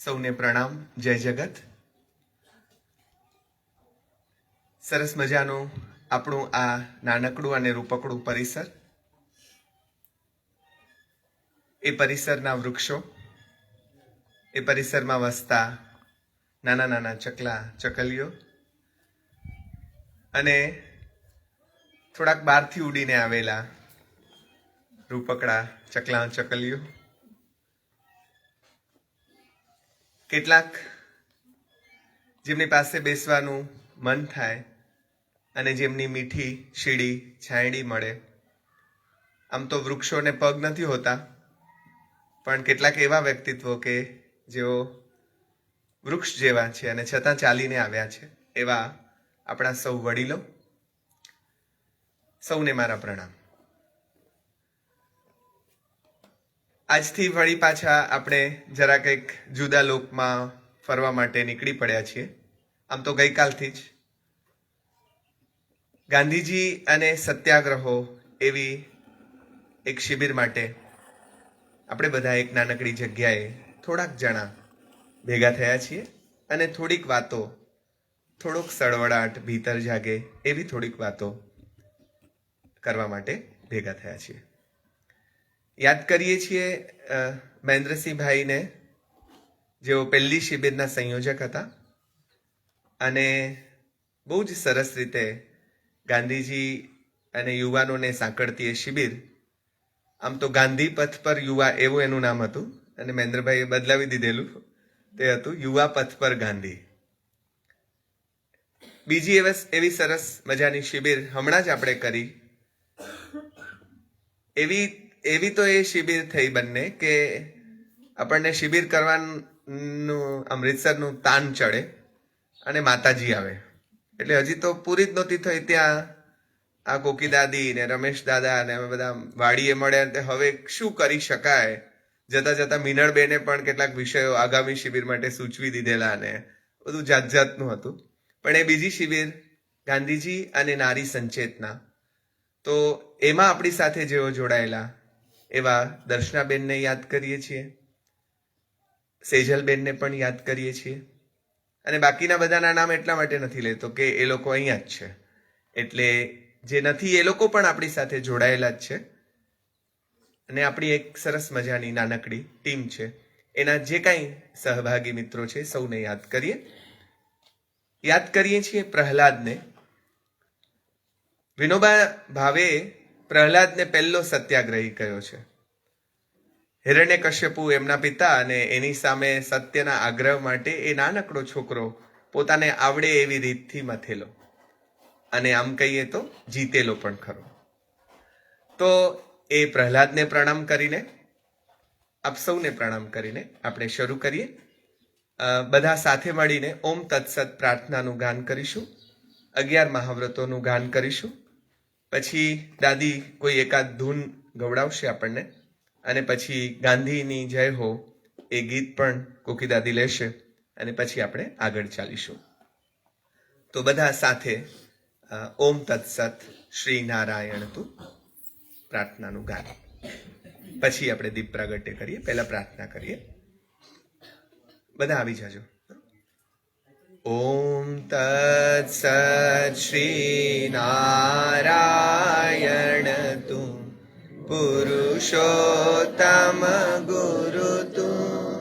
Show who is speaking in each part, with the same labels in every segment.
Speaker 1: સૌને પ્રણામ. જય જગત. સરસ મજાનું આપણું આ નાનકડું અને રૂપકડું પરિસર, એ પરિસરના વૃક્ષો, એ પરિસરમાં વસતા નાના નાના ચકલા ચકલીઓ અને થોડાક બહારથી ઉડીને આવેલા રૂપકડા ચકલા ચકલીઓ, કેટલાક જેમની પાસે બેસવાનું મન થાય અને જેમની મીઠી શીડી છાંયડી મળે. આમ તો વૃક્ષોને પગ નથી હોતા, પણ કેટલાક એવા વ્યક્તિત્વો કે જેઓ વૃક્ષ જેવા છે અને છતાં ચાલીને આવ્યા છે, એવા આપણા સૌ વડીલો, સૌને મારા પ્રણામ. આજથી વળી પાછા આપણે જરા કંઈક જુદા લોકમાં ફરવા માટે નીકળી પડ્યા છીએ. આમ તો ગઈકાલથી જ ગાંધીજી અને સત્યાગ્રહો એવી એક શિબિર માટે આપણે બધા એક નાનકડી જગ્યાએ થોડાક જણા ભેગા થયા છીએ અને થોડીક વાતો, થોડોક સળવળાટ ભીતર જાગે એવી થોડીક વાતો કરવા માટે ભેગા થયા છીએ. યાદ કરીએ છીએ મહેન્દ્રસિંહભાઈને, જેઓ પહેલી શિબિરના સંયોજક હતા અને બહુ જ સરસ રીતે ગાંધીજી અને યુવાનોને સાંકળતી એ શિબિર. આમ તો ગાંધી પથ પર યુવા એવું એનું નામ હતું અને મહેન્દ્રભાઈએ બદલાવી દીધેલું, તે હતું યુવા પથ પર ગાંધી. બીજી એવી સરસ મજાની શિબિર હમણાં જ આપણે કરી. એવી તો એ શિબિર થઈ બંને કે આપણને શિબિર કરવાનું અમૃતસરનું તાન ચડે અને માતાજી આવે. એટલે હજી તો પૂરી જ નહોતી થઈ ત્યાં આ કોકી દાદી ને રમેશ દાદા ને અમે બધા વાડીએ મળ્યા. હવે શું કરી શકાય, જતા જતા મીનળબેને પણ કેટલાક વિષયો આગામી શિબિર માટે સૂચવી દીધેલા ને બધું જાત જાતનું હતું. પણ એ બીજી શિબિર ગાંધીજી અને નારી સંચેતના, તો એમાં આપણી સાથે જેઓ જોડાયેલા એવા દર્શનાબેનને યાદ કરીએ છીએ, સેજલબેનને પણ યાદ કરીએ છીએ. અને બાકીના બધાના નામ એટલા માટે નથી લેતો કે એ લોકો અહીંયા જ છે, એટલે જે નથી એ લોકો પણ આપણી સાથે જોડાયેલા જ છે. અને આપણી એક સરસ મજાની નાનકડી ટીમ છે, એના જે કાંઈ સહભાગી મિત્રો છે સૌને યાદ કરીએ. યાદ કરીએ છીએ પ્રહલાદને. વિનોબા ભાવે પ્રહલાદને પહેલો સત્યાગ્રહી કહ્યો છે. હિરણ્યકશ્યપુ એમના પિતા અને એની સામે સત્યના આગ્રહ માટે એ નાનકડો છોકરો પોતાને આવડે એવી રીતથી મથેલો અને આમ કહીએ તો જીતેલો પણ ખરો. તો એ પ્રહલાદને પ્રણામ કરીને, આપ સૌને પ્રણામ કરીને આપણે શરૂ કરીએ. બધા સાથે મળીને ઓમ તત્સત પ્રાર્થનાનું ગાન કરીશું, 11 મહાવ્રતોનું ગાન કરીશું. પછી દાદી કોઈ એકાદ ધૂન ગવડાવશે આપણને અને પછી ગાંધીની જય હો એ ગીત પણ કોકી દાદી લેશે અને પછી આપણે આગળ ચાલીશું. તો બધા સાથે ઓમ તત્સત શ્રી નારાયણ તું પ્રાર્થનાનું ગાન. પછી આપણે દીપ પ્રાગટ્ય કરીએ. પહેલા પ્રાર્થના કરીએ. બધા આવી જાજો. ઓમ તત્સત શ્રી નારાયણ તું પુરુષોત્તમ ગુરુ તું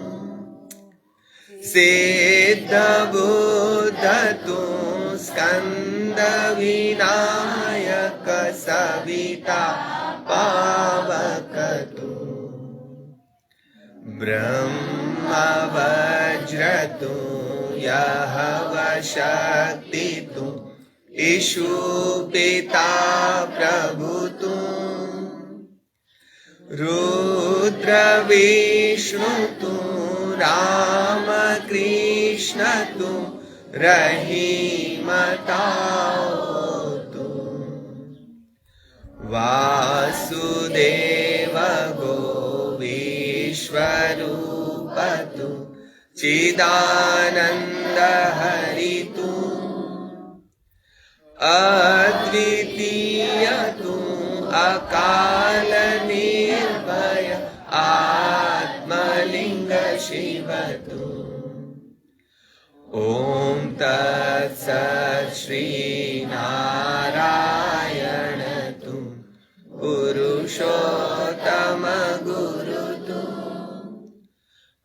Speaker 1: સિદ્ધ બુદ્ધ તું સ્કંદ વિનાયક સવિતા પાવક તું બ્રહ્મ વજ્ર તું યહ શક્તિ તું ઈશુ પિતા પ્રભુ તું रुद्र विष्णु तू राम कृष्ण तू रहीम ताओ तू वासुदेव गो विश्वरूप तू चिदानंद हरि तू अद्वितीय तू अकाल निर्भय आत्मलिंग शिव तू ઓમ તત્સત શ્રી નારાયણ તું પુરુષોત્તમ ગુરુ તું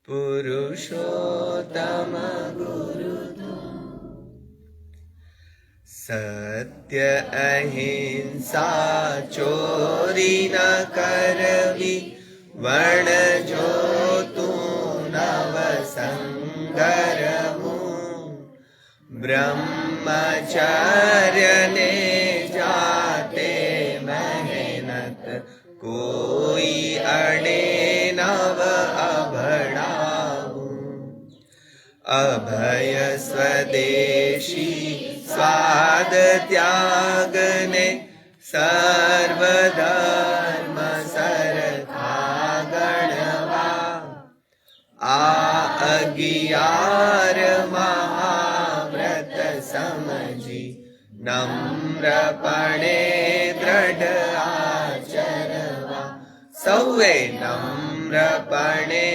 Speaker 1: પુરુષોત્તમ ગુરુ સત્ય અહિંસા ચોરી ન કરવી વર્ણજો તું નવ સંગરવું બ્રહ્મચર્યને જાતે મહેનત કોઈ અડે નવ અભડાવું અભય સ્વદેશી સ્વાદ ત્યાગને સર્વધર્મ સરખા ગણવા આ 11 મહાવ્રત સમજી નમ્રપણે દ્રઢ આચરવા સૌએ નમ્રપણે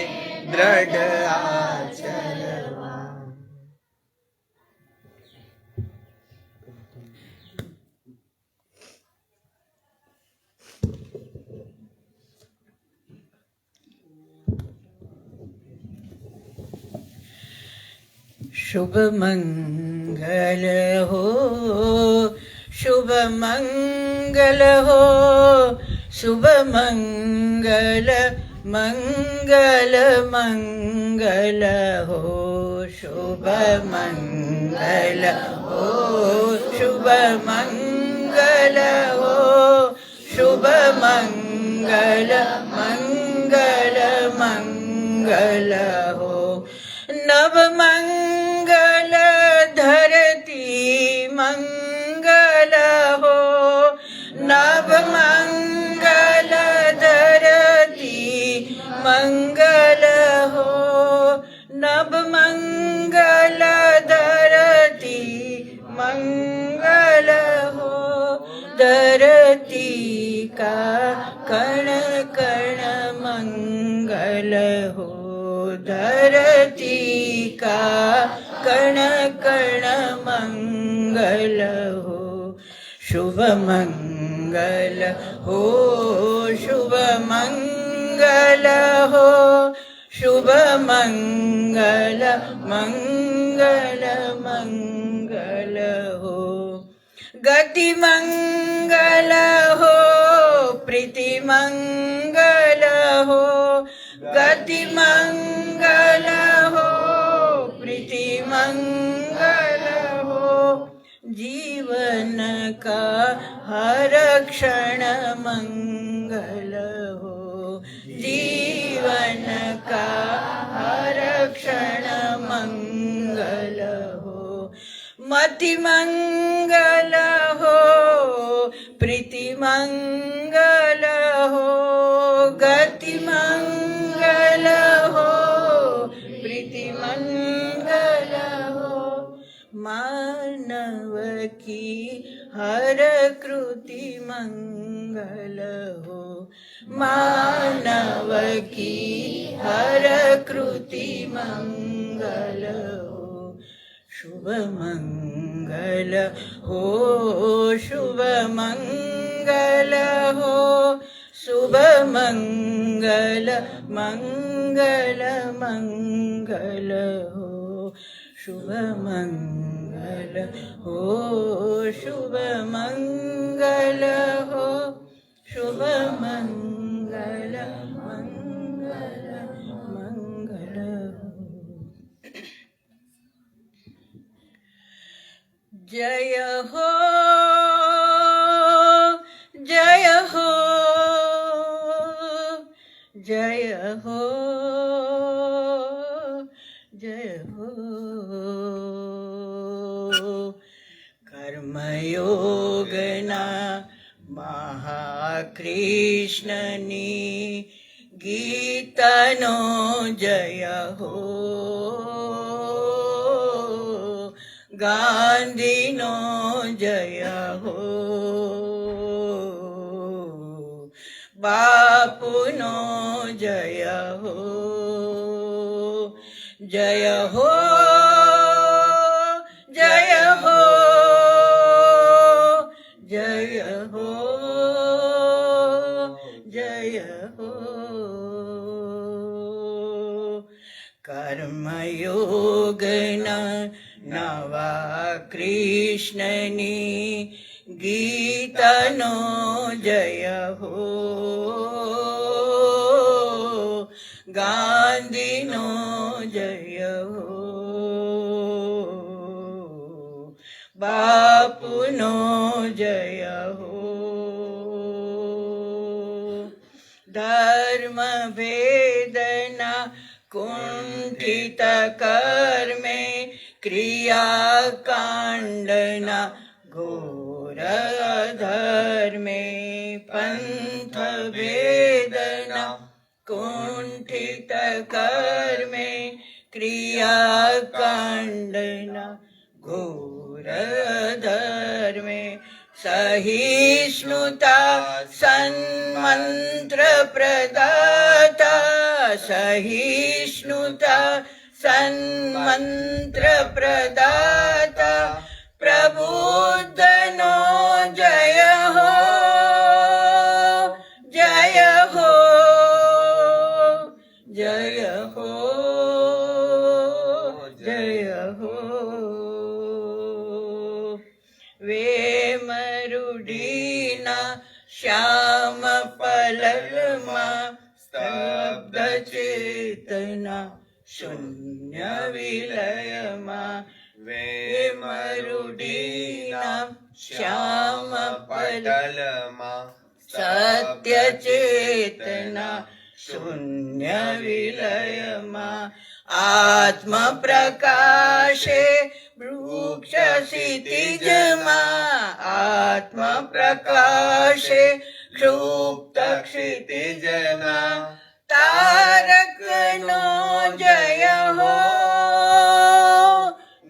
Speaker 1: દ્રઢ આચરવા.
Speaker 2: शुभ मंगल हो, शुभ मंगल हो, शुभ मंगल मंगल मंगल हो, शुभ मंगल हो, शुभ मंगल हो, शुभ मंगल मंगल मंगल हो. नव मंगल धरती मंगल हो, नव मंगल धरती मंगल हो, नव मंगल धरती मंगल हो. धरती का कण कण मंगल हो, धरती का कण कण मंगल हो. शुभ मंगल हो, शुभ मंगल हो, शुभ मंगल मंगल मंगल हो. गति मंगल हो, प्रीति मंगल हो, गति मंगल हो, प्रीति मंगल हो. जीवन का हर क्षण मंगल हो, जीवन का हर क्षण मंगल हो. मति मंगल हो, प्रीति मंगल हो, गति मंगल हो, प्रीति मंगल हो. मानव की हर कृति मंगल हो, मानव की हर कृति मंगल हो. शुभ मंगल हो, शुभ मंगल हो, शुभ मंगल मंगल मंगल हो. शुभ मंगल हो, शुभ मंगल हो, शुभ मंगल मंगल मंगल हो. जय हो, जय हो, जय हो, जय हो. कर्मयोगना महाकृष्णनी गीतानो जय हो, गांधीनो जय हो, बापूनो जय हो, जय हो, હો. કર્મયોગના નવા કૃષ્ણની ગીતાનો જય હો. ગાંધીનો જય હો. બાપુનો જય હો. ધર્મ ભેદના કુંઠિત કર્મે ક્રિયાકાંડના ઘોર ધર્મે પંથ ભેદના કુંઠિત કર્મે ક્રિયાકાંડના ઘોર ધર્મે સહિષ્ણુતા સન્મંત્ર પ્રદાતા સહિષ્ણુતા સન્મંત્ર પ્રદાતા પ્રબુદ્ધનો જય હો. જય હો. જય હો. જય હો. વેમરુડીના શ્યામ પલલમાં સ્તબ્ધ ચેતના શૂન્ય વિલયમાં વેમરુડીના શ્યામ પલલમાં સત્ય ચેતના શૂન્ય વિલયમાં આત્મ પ્રકાશે વૃક્ષ ક્ષિતિજમાં આત્મ પ્રકાશે ક્ષુપ્ત ક્ષિતિજમાં તારકનો જય હો.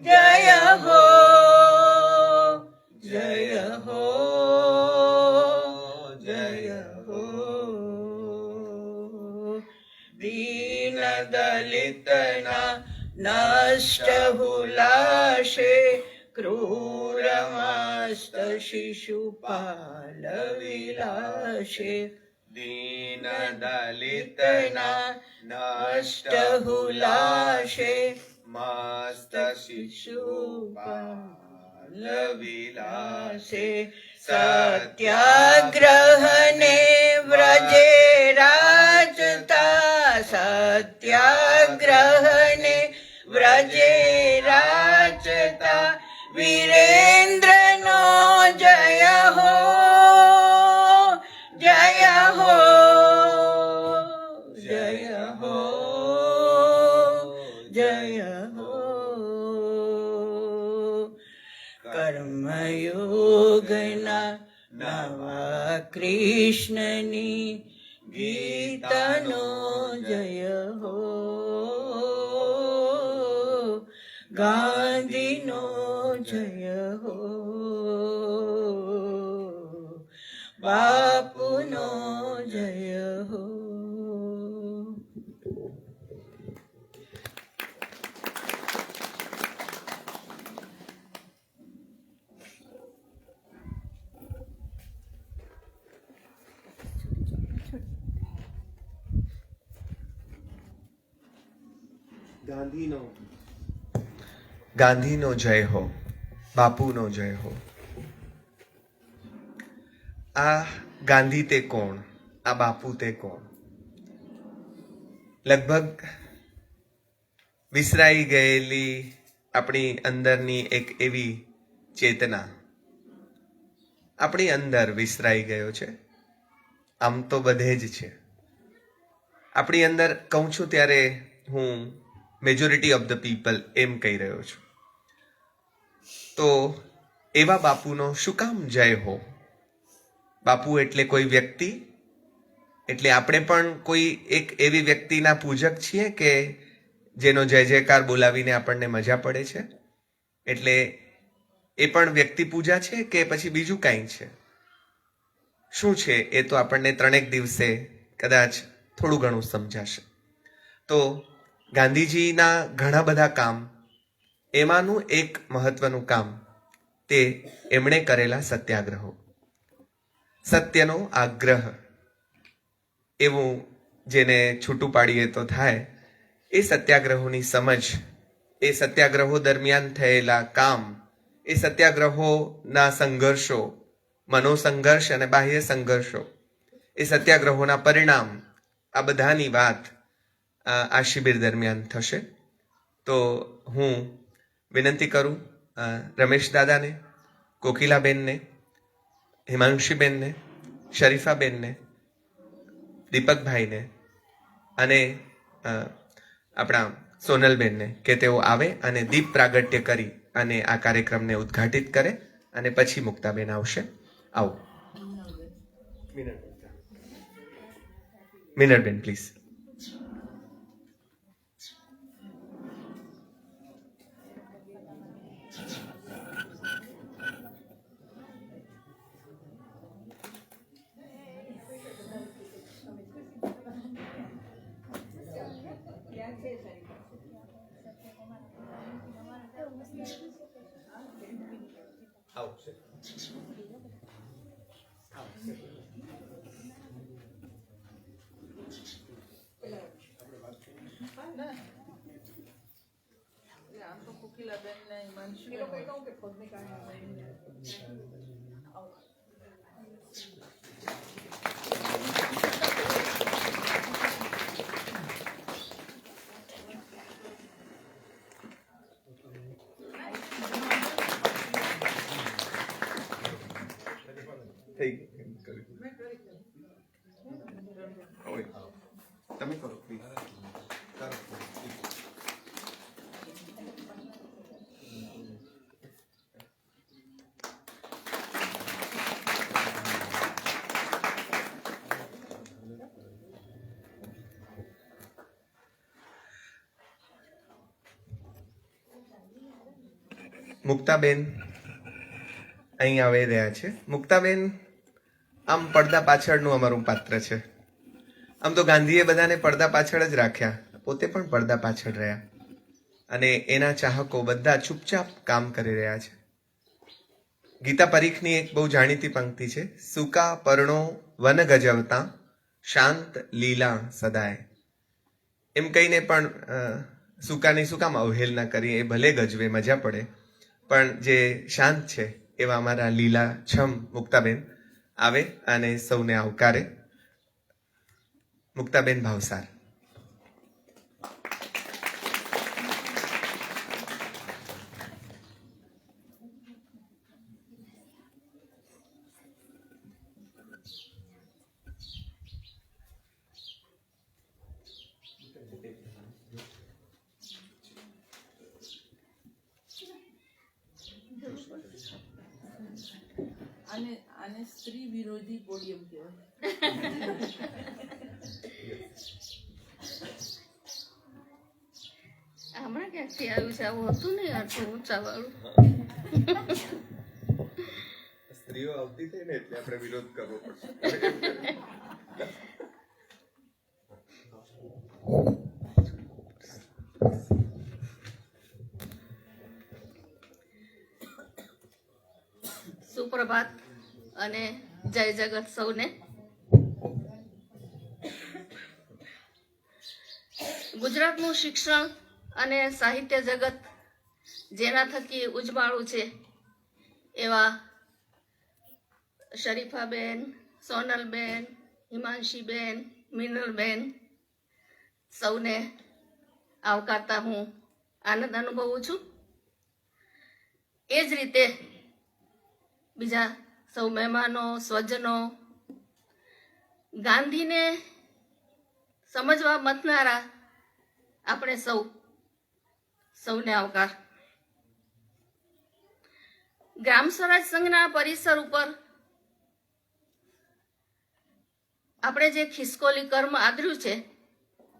Speaker 2: જય હો. જય હો. જય હો. દીન દલિતના નષ્ટ હુલાશે ક્રૂર મસ્ત શિશુપાલ વિલાશે. દીન દલિતના નષ્ટ હુલાશે મસ્ત શિશુપાલ વિલાશે. સત્યાગ્રહને વ્રજે રાજતા સત્યાગ્રહને વ્રજે રાજતા વીરેન્દ્રનો જય હો. જય હો. જય હો. જય હો. કર્મયોગના નવા કૃષ્ણની ગીતાનો જય હો. ગાંધીનો જય હો. બાપુનો જય હો.
Speaker 1: ગાંધીનો જય હો. બાપુનો જય હો. આ ગાંધી તે કોણ? આ બાપુ તે કોણ? લગભગ વિસરાઈ ગયેલી આપણી અંદરની એક એવી ચેતના આપણી અંદર વિસરાઈ ગયો છે. આમ તો બધે જ છે. આપણી અંદર કહું છું ત્યારે હું મેજોરિટી ઓફ ધ પીપલ એમ કહી રહ્યો છું. તો એવા બાપુનો શું કામ જય હો? બાપુ એટલે કોઈ વ્યક્તિ? એટલે આપણે પણ કોઈ એક એવી વ્યક્તિના પૂજક છીએ કે જેનો જય જયકાર બોલાવીને આપણને મજા પડે છે? એટલે એ પણ વ્યક્તિ પૂજા છે કે પછી બીજું કાંઈ છે? શું છે એ તો આપણને 3 દિવસે કદાચ થોડું ઘણું સમજાશે. તો ગાંધીજીના ઘણા બધા કામ, એમાંનું એક મહત્વનું કામ તે એમણે કરેલા સત્યાગ્રહો. સત્યનો આગ્રહ એવું જેને છૂટું પાડીએ તો થાય, એ સત્યાગ્રહોની સમજ, એ સત્યાગ્રહો દરમિયાન થયેલા કામ, એ સત્યાગ્રહોના સંઘર્ષો, મનોસંઘર્ષ અને બાહ્ય સંઘર્ષો, એ સત્યાગ્રહોના પરિણામ, આ બધાની વાત આ શિબિર દરમિયાન થશે. તો હું વિનંતી કરું રમેશ દાદાને, કોકિલાબેનને, હિમાંશીબેનને, શરીફાબેનને, દીપકભાઈને અને આપણા સોનલબેનને કે તેઓ આવે અને દીપ પ્રાગટ્ય કરી અને આ કાર્યક્રમને ઉદ્ઘાટિત કરે, અને પછી મુક્તાબેન આવશે. આવો મિનરબેન પ્લીઝ. તમે કરો પ્લીઝ. મુક્તાબેન અહીં આવી રહ્યા છે. મુક્તાબેન આમ પડદા પાછળનું અમારું પાત્ર છે. આમ તો ગાંધીએ બધાને પડદા પાછળ જ રાખ્યા, પોતે પણ પડદા પાછળ રહ્યા, અને એના ચાહકો બધા ચૂપચાપ કામ કરી રહ્યા છે. ગીતા પરીખની એક બહુ જાણીતી પંક્તિ છે, સૂકા પરણો વન ગજવતા શાંત લીલા સદાય. એમ કહીને પણ સૂકાની શું કામ અવહેલના કરી, એ ભલે ગજવે, મજા પડે, પણ જે શાંત છે એવા અમારા લીલા છમ મુક્તાબેન આવે અને સૌને આવકારે. મુક્તાબેન ભાવસાર.
Speaker 2: આને સ્ત્રી વિરોધી પોડિયમ કહેવાય.
Speaker 3: હમણાં ક્યાંકથી આવ્યું છે, આવું હતું નહીં આટલું ઊંચા વાળું.
Speaker 1: સ્ત્રીઓ આવતી થઈ ને એટલે આપણે વિરોધ કરવો પડશે.
Speaker 3: સુપ્રભાત અને જય જગત સૌને. ગુજરાતનું શિક્ષણ અને સાહિત્ય જગત જેના થકી ઉજવાળું છે એવા શરીફાબેન, સોનલબેન, હિમાંશીબેન, મિનલબેન સૌને આવકારતા હું આનંદ અનુભવું છું. એ જ રીતે બીજા સૌ મહેમાનો, સ્વજનો, ગાંધીને સમજવા મથનારા આપણે સૌને આવકાર. ગ્રામ સ્વરાજ સંઘના પરિસર ઉપર આપણે જે ખિસકોલી કર્મ આદર્યું છે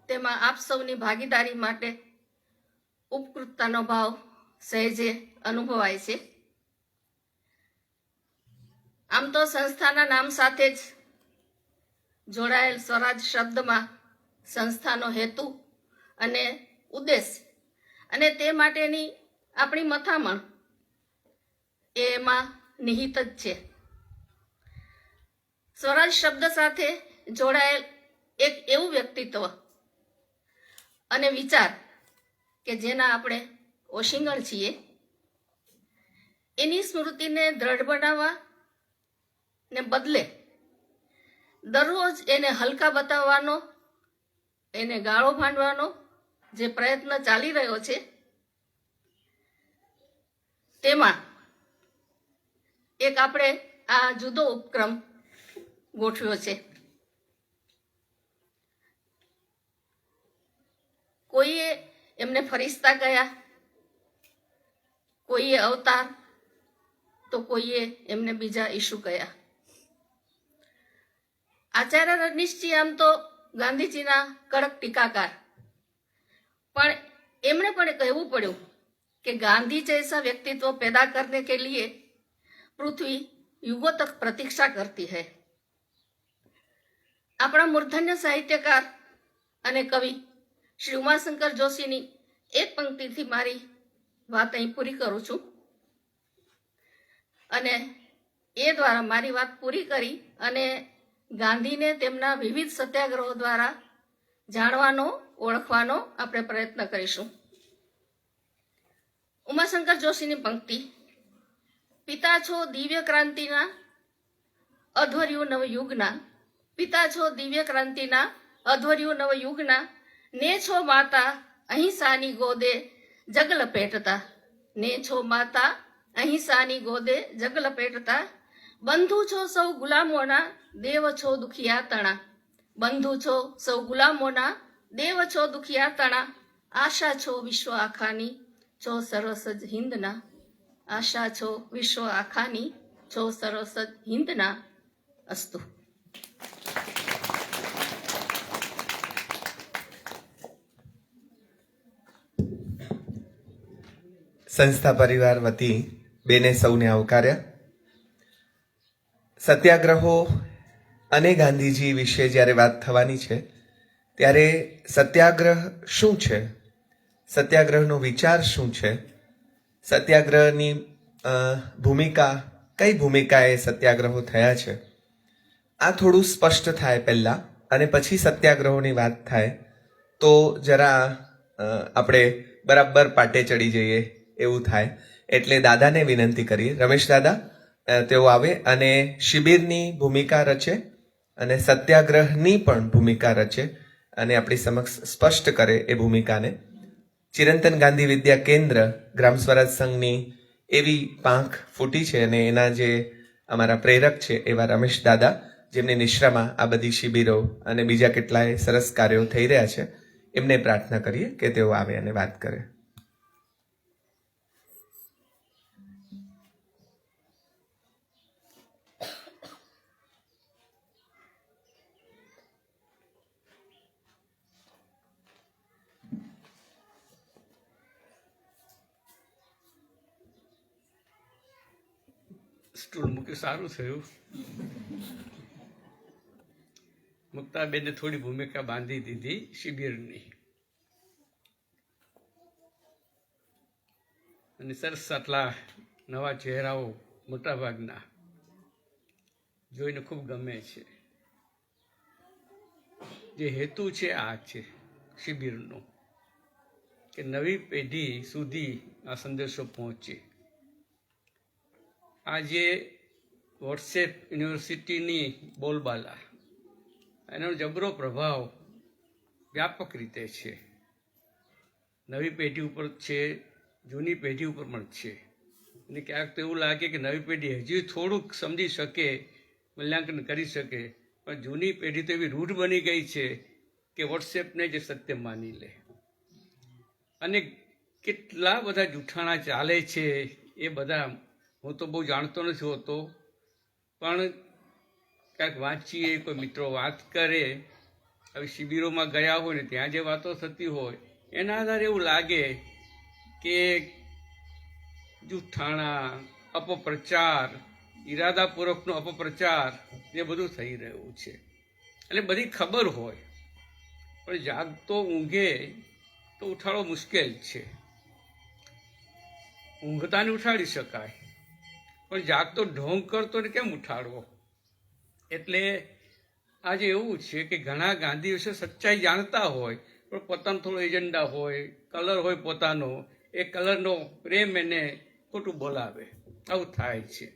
Speaker 3: તેમાં આપ સૌની ભાગીદારી માટે ઉપકૃતતાનો ભાવ સહેજે અનુભવાય છે. આમ તો સંસ્થાના નામ સાથે જ જોડાયેલ સ્વરાજ શબ્દમાં સંસ્થાનો હેતુ અને ઉદ્દેશ અને તે માટેની આપણી મથામણ એમાં નિહિત જ છે. સ્વરાજ શબ્દ સાથે જોડાયેલ એક એવું વ્યક્તિત્વ અને વિચાર કે જેના આપણે ઓશિંગણ છીએ, એની સ્મૃતિને દ્રઢ બનાવવા ને બદલે દરરોજ એને હલકા બતાવવાનો, એને ગાળો ભાંડવાનો જે પ્રયત્ન ચાલી રહ્યો છે, તેમાં એક આપણે આ જુદો ઉપક્રમ ગોઠવ્યો છે. કોઈએ એમને ફરિશ્તા કહ્યા, કોઈએ અવતાર, તો કોઈએ એમને બીજા ઈશુ કહ્યા. આચાર્ય રજનીશજી આમ તો ગાંધીજીના કડક ટીકાકાર, પણ એમણે પણ કહેવું પડ્યું कि गांधी जैसा व्यक्तित्व पैदा करने के लिए पृथ्वी युगों तक प्रतीक्षा करती है. આપણા મૂર્ધન્ય સાહિત્યકાર અને કવિ શ્રી ઉમાશંકર જોશીની એક પંક્તિથી મારી વાત અહીં પૂરી કરું છું અને એ દ્વારા મારી વાત પૂરી કરી અને ગાંધીને તેમના વિવિધ સત્યાગ્રહો દ્વારા જાણવાનો, ઓળખવાનો આપણે પ્રયત્ન કરીશું. ઉમાશંકર જોશીની પંક્તિ: પિતા છો દિવ્ય ક્રાંતિના અધ્વર્યુ નવયુગના, પિતા છો દિવ્ય ક્રાંતિના અધ્વર્યુ નવયુગના, ને છો માતા અહિંસાની ગોદે જગ લપેટતા, ને છો માતા અહિંસાની ગોદે જગ લપેટતા, બંધુ છો સૌ ગુલામોના, દેવ છો દુખિયા તણા, બંધુ છો સૌ ગુલામોના, દેવ છો દુખિયા તણા, આશા છો વિશ્વ આખાની, છો સરસ જ હિન્દના, આશા છો વિશ્વ આખાની, છો સરસ જ હિન્દના. અસ્તુ.
Speaker 1: સંસ્થા પરિવાર વતી બેને સૌને આવકાર્યા. સત્યાગ્રહો અને ગાંધીજી વિશે જ્યારે વાત થવાની છે ત્યારે સત્યાગ્રહ શું છે, સત્યાગ્રહનો વિચાર શું છે, સત્યાગ્રહની ભૂમિકા, કઈ ભૂમિકાએ સત્યાગ્રહો થયા છે, આ થોડું સ્પષ્ટ થાય પહેલાં અને પછી સત્યાગ્રહોની વાત થાય તો જરા આપણે બરાબર પાટે ચડી જઈએ એવું થાય. એટલે દાદાને વિનંતી કરીએ, રમેશ દાદા તેઓ આવે અને શિબિરની ભૂમિકા રચે અને સત્યાગ્રહની પણ ભૂમિકા રચે અને આપણી સમક્ષ સ્પષ્ટ કરે એ ભૂમિકાને. ચિરંતન ગાંધી વિદ્યા કેન્દ્ર ગ્રામ સ્વરાજ સંઘની એવી પાંખ ફૂટી છે અને એના જે અમારા પ્રેરક છે એવા રમેશ દાદા, જેમની નિશ્રામાં આ બધી શિબિરો અને બીજા કેટલાય સરસ કાર્યો થઈ રહ્યા છે, એમને પ્રાર્થના કરીએ કે તેઓ આવે અને વાત કરે.
Speaker 4: સ્ટૂલ મૂક્યું, સારું થયું. મુક્તાબેને થોડી ભૂમિકા બાંધી દીધી શિબિરની અને સરસ આટલા નવા ચહેરાઓ મોટાભાગના જોઈને ખૂબ ગમે છે. જે હેતુ છે આ છે શિબિરનો કે નવી પેઢી સુધી આ સંદેશો પહોંચે. આજે વોટ્સએપ યુનિવર્સિટીની બોલબાલા, એનો જબરો પ્રભાવ વ્યાપક રીતે છે. નવી પેઢી ઉપર છે, જૂની પેઢી ઉપર પણ છે. અને ક્યાંક તો એવું લાગે કે નવી પેઢી હજી થોડુંક સમજી શકે, મૂલ્યાંકન કરી શકે, પણ જૂની પેઢી તો એવી રૂઢ બની ગઈ છે કે વોટ્સએપને જે સત્ય માની લે. અને કેટલા બધા જૂઠાણા ચાલે છે એ બધા હું તો બહુ જાણતો નથી હોતો, પણ ક્યાંક વાંચીએ, કોઈ મિત્રો વાત કરે, હવે શિબિરોમાં ગયા હોય ને ત્યાં જે વાતો થતી હોય એના આધારે એવું લાગે કે જૂઠાણા, અપપ્રચાર, ઈરાદાપૂર્વકનો અપપ્રચાર એ બધું થઈ રહ્યું છે. એટલે બધી ખબર હોય પણ જાગતો ઊંઘે તો ઉઠાડવો મુશ્કેલ છે. ઊંઘતાને ઉઠાડી શકાય પણ જાગતો ઢોંગ કરતો ને કેમ ઉઠાડવો? એટલે આજે એવું છે કે ઘણા ગાંધી વિશે સચ્ચાઈ જાણતા હોય પણ પોતાનો થોડો એજન્ડા હોય, કલર હોય પોતાનો, એ કલરનો પ્રેમ એને ખોટું બોલાવે, આવું થાય છે.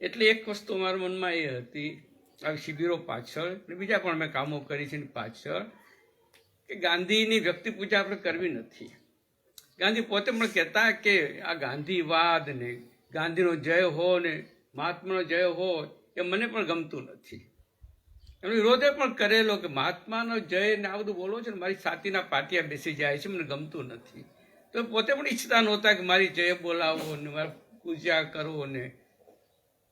Speaker 4: એટલે એક વસ્તુ મારા મનમાં એ હતી આવી શિબિરો પાછળ, અને બીજા પણ મેં કામો કરી છે એની પાછળ, કે ગાંધીની વ્યક્તિ પૂજા આપણે કરવી નથી. ગાંધી પોતે પણ કહેતા કે આ ગાંધીવાદ ને ગાંધીનો જય હો ને મહાત્માનો જય હો એ મને પણ ગમતું નથી. એનો વિરોધે પણ કરેલો કે મહાત્માનો જય ને આ બધું બોલો છો ને મારી છાતીના પાટિયા બેસી જાય છે, મને ગમતું નથી. તો પોતે પણ ઈચ્છતા નહોતા કે મારી જય બોલાવો ને મારી પૂજા કરો ને.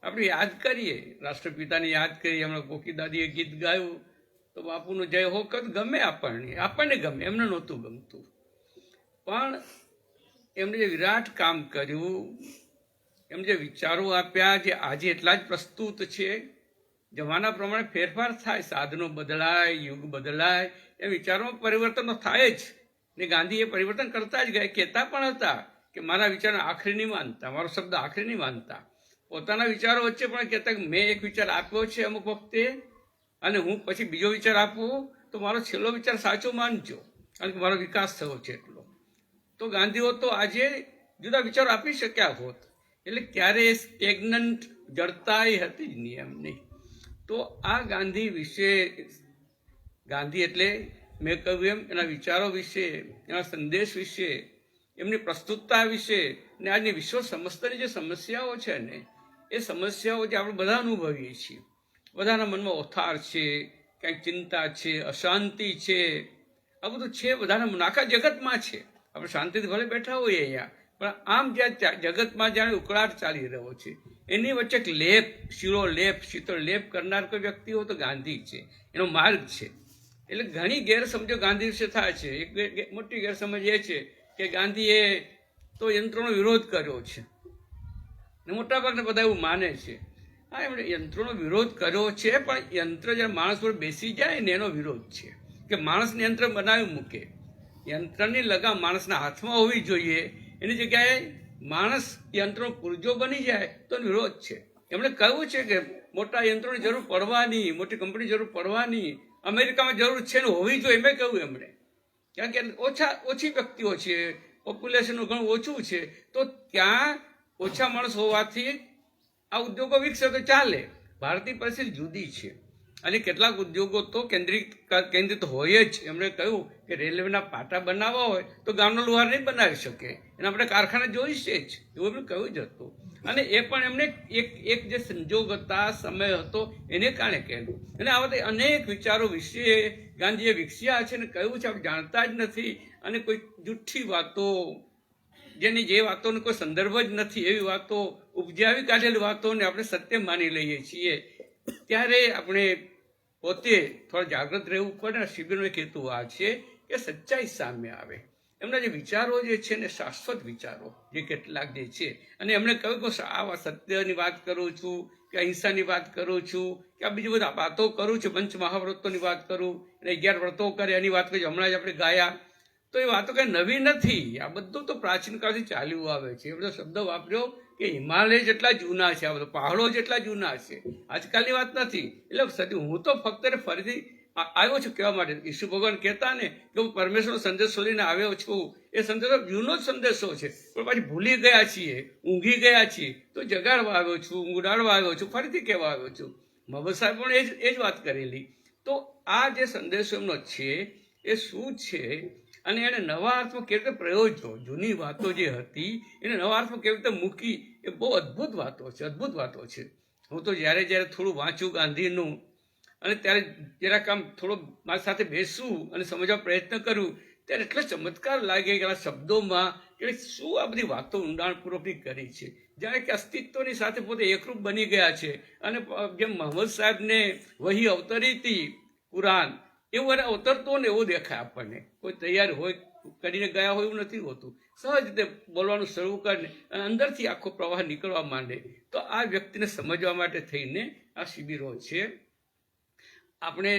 Speaker 4: આપણે યાદ કરીએ, રાષ્ટ્રપિતાને યાદ કરીએ, હમણાં કોકી દાદીએ ગીત ગાયું તો બાપુનો જય હો કદ ગમે, આપણને ગમે, એમને નહોતું ગમતું. પણ એમણે જે વિરાટ કામ કર્યું, એમને જે વિચારો આપ્યા, જે આજે એટલા જ પ્રસ્તુત છે. જમાના પ્રમાણે ફેરફાર થાય, સાધનો બદલાય, યુગ બદલાય, એ વિચારોમાં પરિવર્તનો થાય જ. ને ગાંધી એ પરિવર્તન કરતા જ ગયા, કહેતા પણ હતા કે મારા વિચારો આખરી નહીં માનતા, મારો શબ્દ આખરી નહીં માનતા. પોતાના વિચારો વચ્ચે પણ કહેતા કે મેં એક વિચાર આપ્યો છે અમુક વખતે, અને હું પછી બીજો વિચાર આપું તો મારો છેલ્લો વિચાર સાચો માનજો, કારણ કે મારો વિકાસ થયો છે એટલો. તો ગાંધીઓ તો આજે જુદા વિચારો આપી શક્યા હોત. એટલે ક્યારે સ્ટેગ્નન્ટ જડતાઈ હતી જ નહીં એમની. તો આ ગાંધી વિશે, ગાંધી એટલે મેં કહ્યું એમ એના વિચારો વિશે, એના સંદેશ વિશે, એમની પ્રસ્તુતતા વિશે, ને આજની વિશ્વ સમસ્તની જે સમસ્યાઓ છે ને, એ સમસ્યાઓ જે આપણે બધા અનુભવીએ છીએ. બધાના મનમાં ઓથાર છે, ક્યાંક ચિંતા છે, અશાંતિ છે, આ બધું છે બધાના મન, આખા જગતમાં છે. આપણે શાંતિથી ભલે બેઠા હોઈએ અહીંયા, પણ આમ જ્યાં જગતમાં જાણે ઉકળાટ ચાલી રહ્યો છે, એની વચ્ચે એક લેપ, શીરો લેપ, શીતળ લેપ કરનાર કોઈ વ્યક્તિ હોય તો ગાંધી છે, એનો માર્ગ છે. એટલે ઘણી ગેરસમજો ગાંધી વિશે થાય છે. એક મોટી ગેરસમજ એ છે કે ગાંધીએ તો યંત્રોનો વિરોધ કર્યો છે, ને મોટાભાગના બધા એવું માને છે. હા, એમણે યંત્રોનો વિરોધ કર્યો છે, પણ યંત્ર જ્યારે માણસ પર બેસી જાય ને એનો વિરોધ છે, કે માણસને યંત્ર બનાવી મૂકે. યંત્રની લગામ માણસના હાથમાં હોવી જોઈએ, એની જગ્યાએ માણસ યંત્રનો પુરજો બની જાય તો વિરોધ છે. એમણે કહ્યું છે કે મોટા યંત્રોની જરૂર પડવાની, મોટી કંપની જરૂર પડવાની, અમેરિકામાં જરૂર છે ને હોવી જોઈએ, મેં કહ્યું એમણે. કારણ કે ઓછી વ્યક્તિઓ છે, પોપ્યુલેશનનું ઘણું ઓછું છે, તો ત્યાં ઓછા માણસ હોવાથી આ ઉદ્યોગો વિકસે તો ચાલે. ભારતની પરિસ્થિતિ જુદી છે, અને કેટલાક ઉદ્યોગો તો કેન્દ્રિત હોય જ. એમણે કહ્યું કે રેલવેના પાટા બનાવવા હોય તો ગામનો લુહાર નહીં બનાવી શકે, એના આપણે કારખાના જોઈશે જ, એવું એમણે કહ્યું જ હતું. અને એ પણ એમને એક જે સંજોગ હતા, સમય હતો, એને કારણે કહેલું. અને આ બધા અનેક વિચારો વિશે ગાંધીએ વિકસ્યા છે, અને કહ્યું છે આપણે જાણતા જ નથી. અને કોઈ જુઠ્ઠી વાતો, જેની જે વાતોનો કોઈ સંદર્ભ જ નથી, એવી વાતો, ઉપજાવી કાઢેલી વાતોને આપણે સત્ય માની લઈએ છીએ. ત્યારે આપણે પોતે થોડા જાગૃત રહેવું પડે. શિબિરનો એક હેતુ આ છે કે સચ્ચાઈ સામે આવે. એમના જે વિચારો જે છે ને શાશ્વત વિચારો જે કેટલાક જે છે, અને એમણે કહ્યું કે આ સત્યની વાત કરું છું, કે અહિંસાની વાત કરું છું, કે આ બીજી બધી વાતો કરું છું, પંચ મહાવ્રતોની વાત કરું, અને 11 વ્રતો કરે એની વાત કરી, હમણાં જ આપણે ગાયા. તો એ વાતો કંઈ નવી નથી, આ બધું તો પ્રાચીન કાળથી ચાલ્યું આવે છે. એ બધો શબ્દ વાપર્યો કે હિમાલય જેટલા જૂના છે, આ બધા પહાડો જેટલા જૂના છે, આજકાલની વાત નથી. એટલે હું તો ફક્ત ફરીથી આવ્યો છું કહેવા માટે. ઈસુ ભગવાન કહેતા ને કે હું પરમેશ્વરનો સંદેશો લઈને આવ્યો છું, એ સંદેશો જૂનો જ સંદેશો છે, પણ પાછી ભૂલી ગયા છીએ, ઊંઘી ગયા છીએ, તો જગાડવા આવ્યો છું, ઉડાડવા આવ્યો છું, ફરીથી કહેવા આવ્યો છું. મહંમદ સાહેબ પણ એ જ વાત કરેલી. તો આ જે સંદેશો એમનો છે એ શું છે, અને એને નવા અર્થમાં કેવી રીતે પ્રયોજ્યો, જૂની વાતો જે હતી એને નવા અર્થમાં કેવી રીતે મૂકી, એ બહુ અદ્ભુત વાતો છે, અદ્ભુત વાતો છે. હું તો જ્યારે થોડું વાંચું ગાંધીનું, અને ત્યારે જરાક આમ થોડો મારી સાથે બેસું અને સમજવા પ્રયત્ન કરું, ત્યારે એટલો ચમત્કાર લાગે કે આ શબ્દોમાં કે શું આ બધી વાતો ઊંડાણપૂર્વકની કરી છે. જાણે કે અસ્તિત્વની સાથે પોતે એકરૂપ બની ગયા છે. અને જેમ મહંમદ સાહેબને વહી અવતરી હતી કુરાન, એવું એને અવતરતો ને એવું દેખાય આપણને. કોઈ તૈયાર હોય કરીને ગયા હોય એવું નથી હોતું. સહજ રીતે બોલવાનું શરૂ કરીને અને અંદરથી આખો પ્રવાહ નીકળવા માંડે. તો આ વ્યક્તિને સમજવા માટે થઈને આ શિબિરો છે. આપણે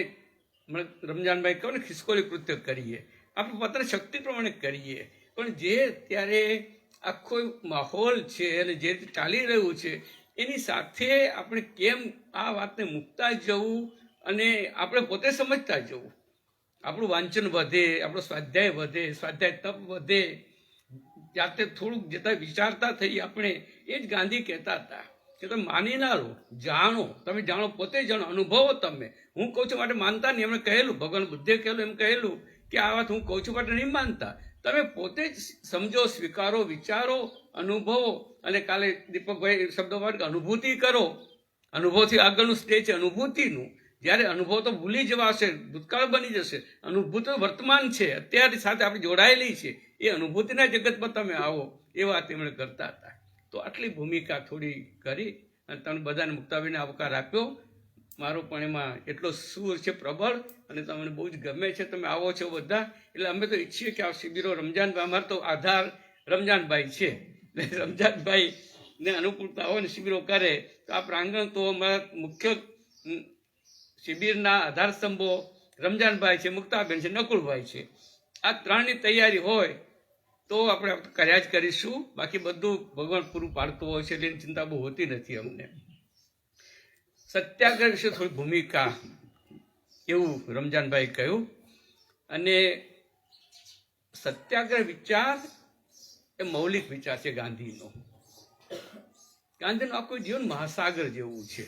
Speaker 4: રમજાનભાઈ કહો ને ખિસકોલી કૃત્ય કરીએ, આપણે પોતાની શક્તિ પ્રમાણે કરીએ, પણ જે અત્યારે આખો માહોલ છે અને જે રીતે ચાલી રહ્યું છે એની સાથે આપણે કેમ આ વાતને મૂકતા જવું અને આપણે પોતે સમજતા જવું. આપણું વાંચન વધે, આપણો સ્વાધ્યાય વધે, સ્વાધ્યાય તપ વધે, જાતે થોડુંક જતા વિચારતા થઈ આપણે. એ જ ગાંધી કહેતા હતા કે તમે માની ના લો, જાણો. તમે જાણો, પોતે જાણો, અનુભવો તમે. હું કહું છું માટે માનતા નહીં. એમણે કહેલું, ભગવાન બુદ્ધે કહેલું, એમ કહેલું કે આ વાત હું કહું છું માટે નહીં માનતા. તમે પોતે જ સમજો, સ્વીકારો, વિચારો, અનુભવો. અને કાલે દીપકભાઈ શબ્દો વાત અનુભૂતિ કરો. અનુભવથી આગળનું સ્ટેજ છે અનુભૂતિનું. જ્યારે અનુભવ તો ભૂલી જવાશે, ભૂતકાળ બની જશે. અનુભૂતિ વર્તમાન છે, અત્યારની સાથે આપણે જોડાયેલી છે. એ અનુભૂતિના જગતમાં તમે આવો, એ વાત એમણે કરતા હતા. તો આટલી ભૂમિકા થોડી કરી અને તમે બધાને મુક્તાબેનને આવકાર આપ્યો. મારો પણ એમાં એટલો સૂર છે પ્રબળ, અને તમને બહુ જ ગમે છે. તમે આવો છો બધા, એટલે અમે તો ઈચ્છીએ કે આ શિબિરો રમજાનભાઈ, અમારો તો આધાર રમજાનભાઈ છે. એટલે રમજાનભાઈને અનુકૂળતા હોય ને શિબિરો કરે તો આ પ્રાંગણ તો અમારા મુખ્ય શિબિરના આધાર સ્તંભો રમજાનભાઈ છે, મુક્તાબેન છે, નકુળભાઈ છે. આ ત્રણની તૈયારી હોય તો આપણે કર્યા જ કરીશું. બાકી બધું ભગવાન પૂરું પાડતું હોય છે, એટલે એની ચિંતા બહુ હોતી નથી અમને. સત્યાગ્રહ વિશે થોડી ભૂમિકા, એવું રમજાનભાઈ કહ્યું. અને સત્યાગ્રહ વિચાર એ મૌલિક વિચાર છે ગાંધીનો. ગાંધીનું આખું જીવન મહાસાગર જેવું છે.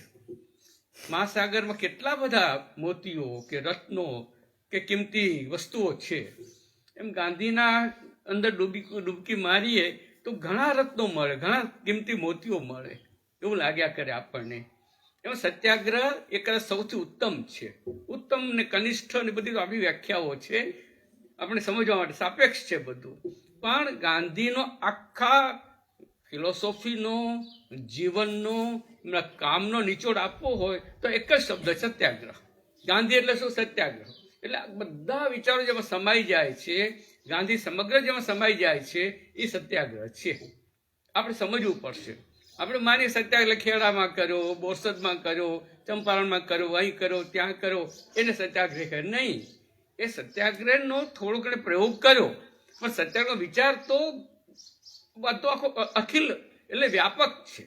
Speaker 4: મહાસાગરમાં કેટલા બધા મોતીઓ કે રત્નો કે કિંમતી વસ્તુઓ છે. એમ ગાંધીના અંદર ડૂબકી મારીએ તો ઘણા રત્નો મળે, ઘણા કિંમતી મોતીઓ મળે, એવું લાગ્યા કરે આપણને. એમાં સત્યાગ્રહ એ સૌથી ઉત્તમ છે. ઉત્તમ ને કનિષ્ઠ ને બધી આપણી વ્યાખ્યાઓ છે, આપણે સમજવા માટે સાપેક્ષ છે બધું. પણ ગાંધીનો આખા ફિલોસોફીનો, જીવનનો, એમના કામનો નિચોડ આપવો હોય તો એક જ શબ્દ, સત્યાગ્રહ. ગાંધી એટલે શું? સત્યાગ્રહ. એટલે બધા વિચારો જેમાં સમાઈ જાય છે, ગાંધી સમગ્ર જેમાં સમાઈ જાય છે, એ સત્યાગ્રહ છે. આપણે સમજવું પડશે. આપણે માની સત્યાગ્રહ ખેડામાં કર્યો, બોરસદમાં કર્યો, ચંપારણમાં કર્યો, અહીં કર્યો, ત્યાં કર્યો, એને સત્યાગ્રહ કહે નહીં. એ સત્યાગ્રહનો થોડો ઘણો પ્રયોગ કર્યો, પણ સત્યાગ્રહ વિચાર તો બધો આખો અખિલ એટલે વ્યાપક છે,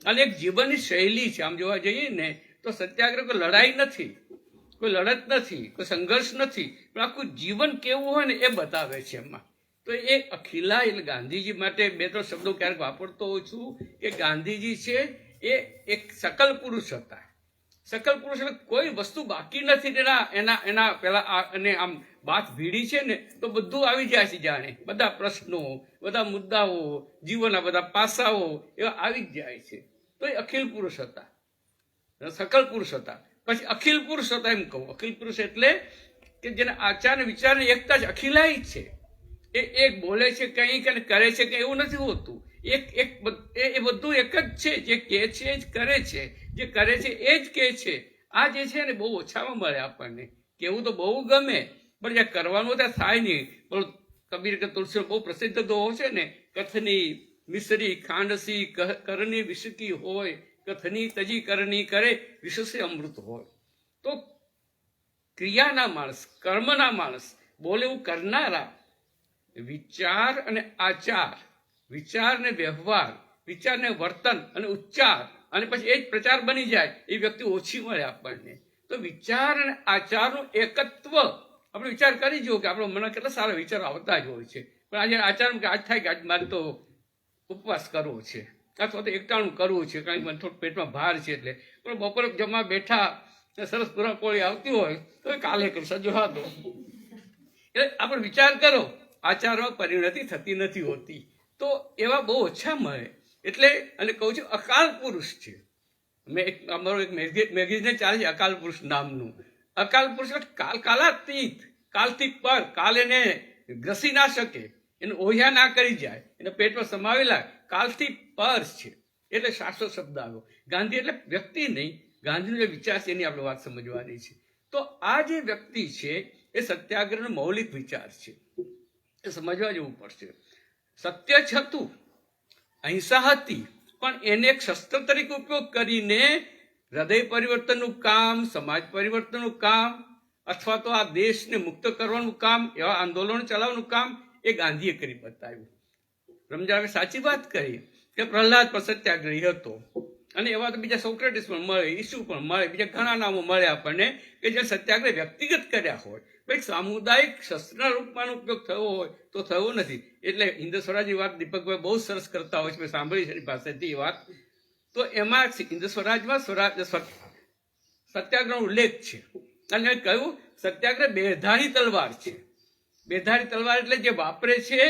Speaker 4: અને એક જીવનની શૈલી છે. આમ જોવા જઈએ ને તો સત્યાગ્રહ કોઈ લડાઈ નથી, કોઈ લડત નથી, કોઈ સંઘર્ષ નથી, પણ આખું જીવન કેવું હોય ને એ બતાવે છે એમાં. તો એ અખિલા એટલે ગાંધીજી માટે બે ત્રણ શબ્દો ક્યારેક વાપરતો હોઉં છું કે ગાંધીજી છે એ એક સકલ પુરુષ હતા. સકલ પુરુષ એટલે કોઈ વસ્તુ બાકી નથી એના પેલા. અને આમ વાત ભીડી છે ને તો બધું આવી જાય છે, જાણે બધા પ્રશ્નો, બધા મુદ્દાઓ, જીવનના બધા પાસાઓ એવા આવી જ જાય છે. તો એ અખિલ પુરુષ હતા, સકલ પુરુષ હતા. પછી અખિલ પુરુષ હતા એમ કહું. અખિલ પુરુષ એટલે કે જેને આચાર ને વિચારની એકતા જ અખિલાઈ છે. એ એક બોલે છે કંઈક અને કરે છે કંઈ, એવું નથી હોતું. એ બધું એક જ છે. જે કહે છે એ જ કરે છે, જે કરે છે એ જ કહે છે. આ જે છે ને બહુ ઓછામાં મળે આપણને. કેવું તો બહુ ગમે, પણ જ્યાં કરવાનું ત્યાં થાય નહીં. પણ કબીર કે તુલસી બહુ પ્રસિદ્ધ દોહો છે ને, કથની મિશ્રી ખાંડસી કરની વિષકી હોય, કથની તજી કરની કરે વિષસે અમૃત હોય. તો ક્રિયાના માણસ, કર્મના માણસ, બોલે એવું કરનારા, વિચાર અને આચાર, વિચાર ને વ્યવહાર, વિચાર ને વર્તન અને ઉચ્ચાર, અને પછી એ જ પ્રચાર બની જાય, એ વ્યક્તિ ઓછી મળે આપણને. તો વિચાર અને આચારનું એકત્વ આપણે વિચાર કરી જુઓ કે આપણો મને કેટલા સારા વિચારો આવતા જ હોય છે. પણ આજે આચાર કે આજ થાય કે આજ મારે તો ઉપવાસ કરવો છે, અથવા તો એકટાણું કરવું છે, કારણ કે મને થોડું પેટમાં ભાર છે એટલે. પણ બપોરે જમવા બેઠા સરસ પૂરણપોળી આવતી હોય તો કાલે કરી સજવા દો. એટલે આપણે વિચાર કરો, આચારમાં પરિણતિ થતી નથી હોતી. તો એવા બહુ ઓછા મળે. એટલે અને કહું છું અકાલ પુરુષ છે. અમારું એક મેગેઝિન ચાલે છે અકાલ પુરુષ નામનું. અકાલ પુરુષ એટલે કાલાતીત, કાલથી પર. કાલ એને ગ્રસી ના શકે, એને ઓહ્યા ના કરી જાય, એને પેટમાં સમાવેલા કાલથી પર છે. એટલે શાશ્વત શબ્દ આવ્યો. ગાંધી એટલે વ્યક્તિ નહીં, ગાંધીનો જે વિચાર છે એની આપણે વાત સમજવાની છે. તો આ જે વ્યક્તિ છે એ સત્યાગ્રહનો મૌલિક વિચાર છે, એ સમજવા જવું પડશે. સત્ય જ હતું, અહિંસા હતી, પણ એને એક શસ્ત્ર તરીકે ઉપયોગ કરીને હૃદય પરિવર્તનનું કામ, સમાજ પરિવર્તનનું કામ, અથવા તો આ દેશને મુક્ત કરવાનું કામ, એવા આંદોલન ચલાવવાનું કામ એ ગાંધીએ કરી બતાવ્યું. રમજાને સાચી વાત કરી કે પ્રહલાદ પણ સત્યાગ્રહી હતો, અને એવા તો બીજા સોક્રેટિસ પણ મળે, ઈસુ પણ મળે, બીજા ઘણા નામો મળે આપણને કે જે સત્યાગ્રહ વ્યક્તિગત કર્યા હોય. ભાઈ સામુદાયિક શસ્ત્રના રૂપમાં ઉપયોગ થયો હોય તો થયો નથી. એટલે હિન્દ સ્વરાજની વાત દીપકભાઈ બહુ સરસ કરતા હોય છે, મેં સાંભળી છે એની પાસેથી એ વાત. તો એમાં હિન્દ સ્વરાજમાં સત્યાગ્રહનો ઉલ્લેખ છે. અને કહ્યું સત્યાગ્રહ બેધારી તલવાર છે. બેધારી તલવાર એટલે જે વાપરે છે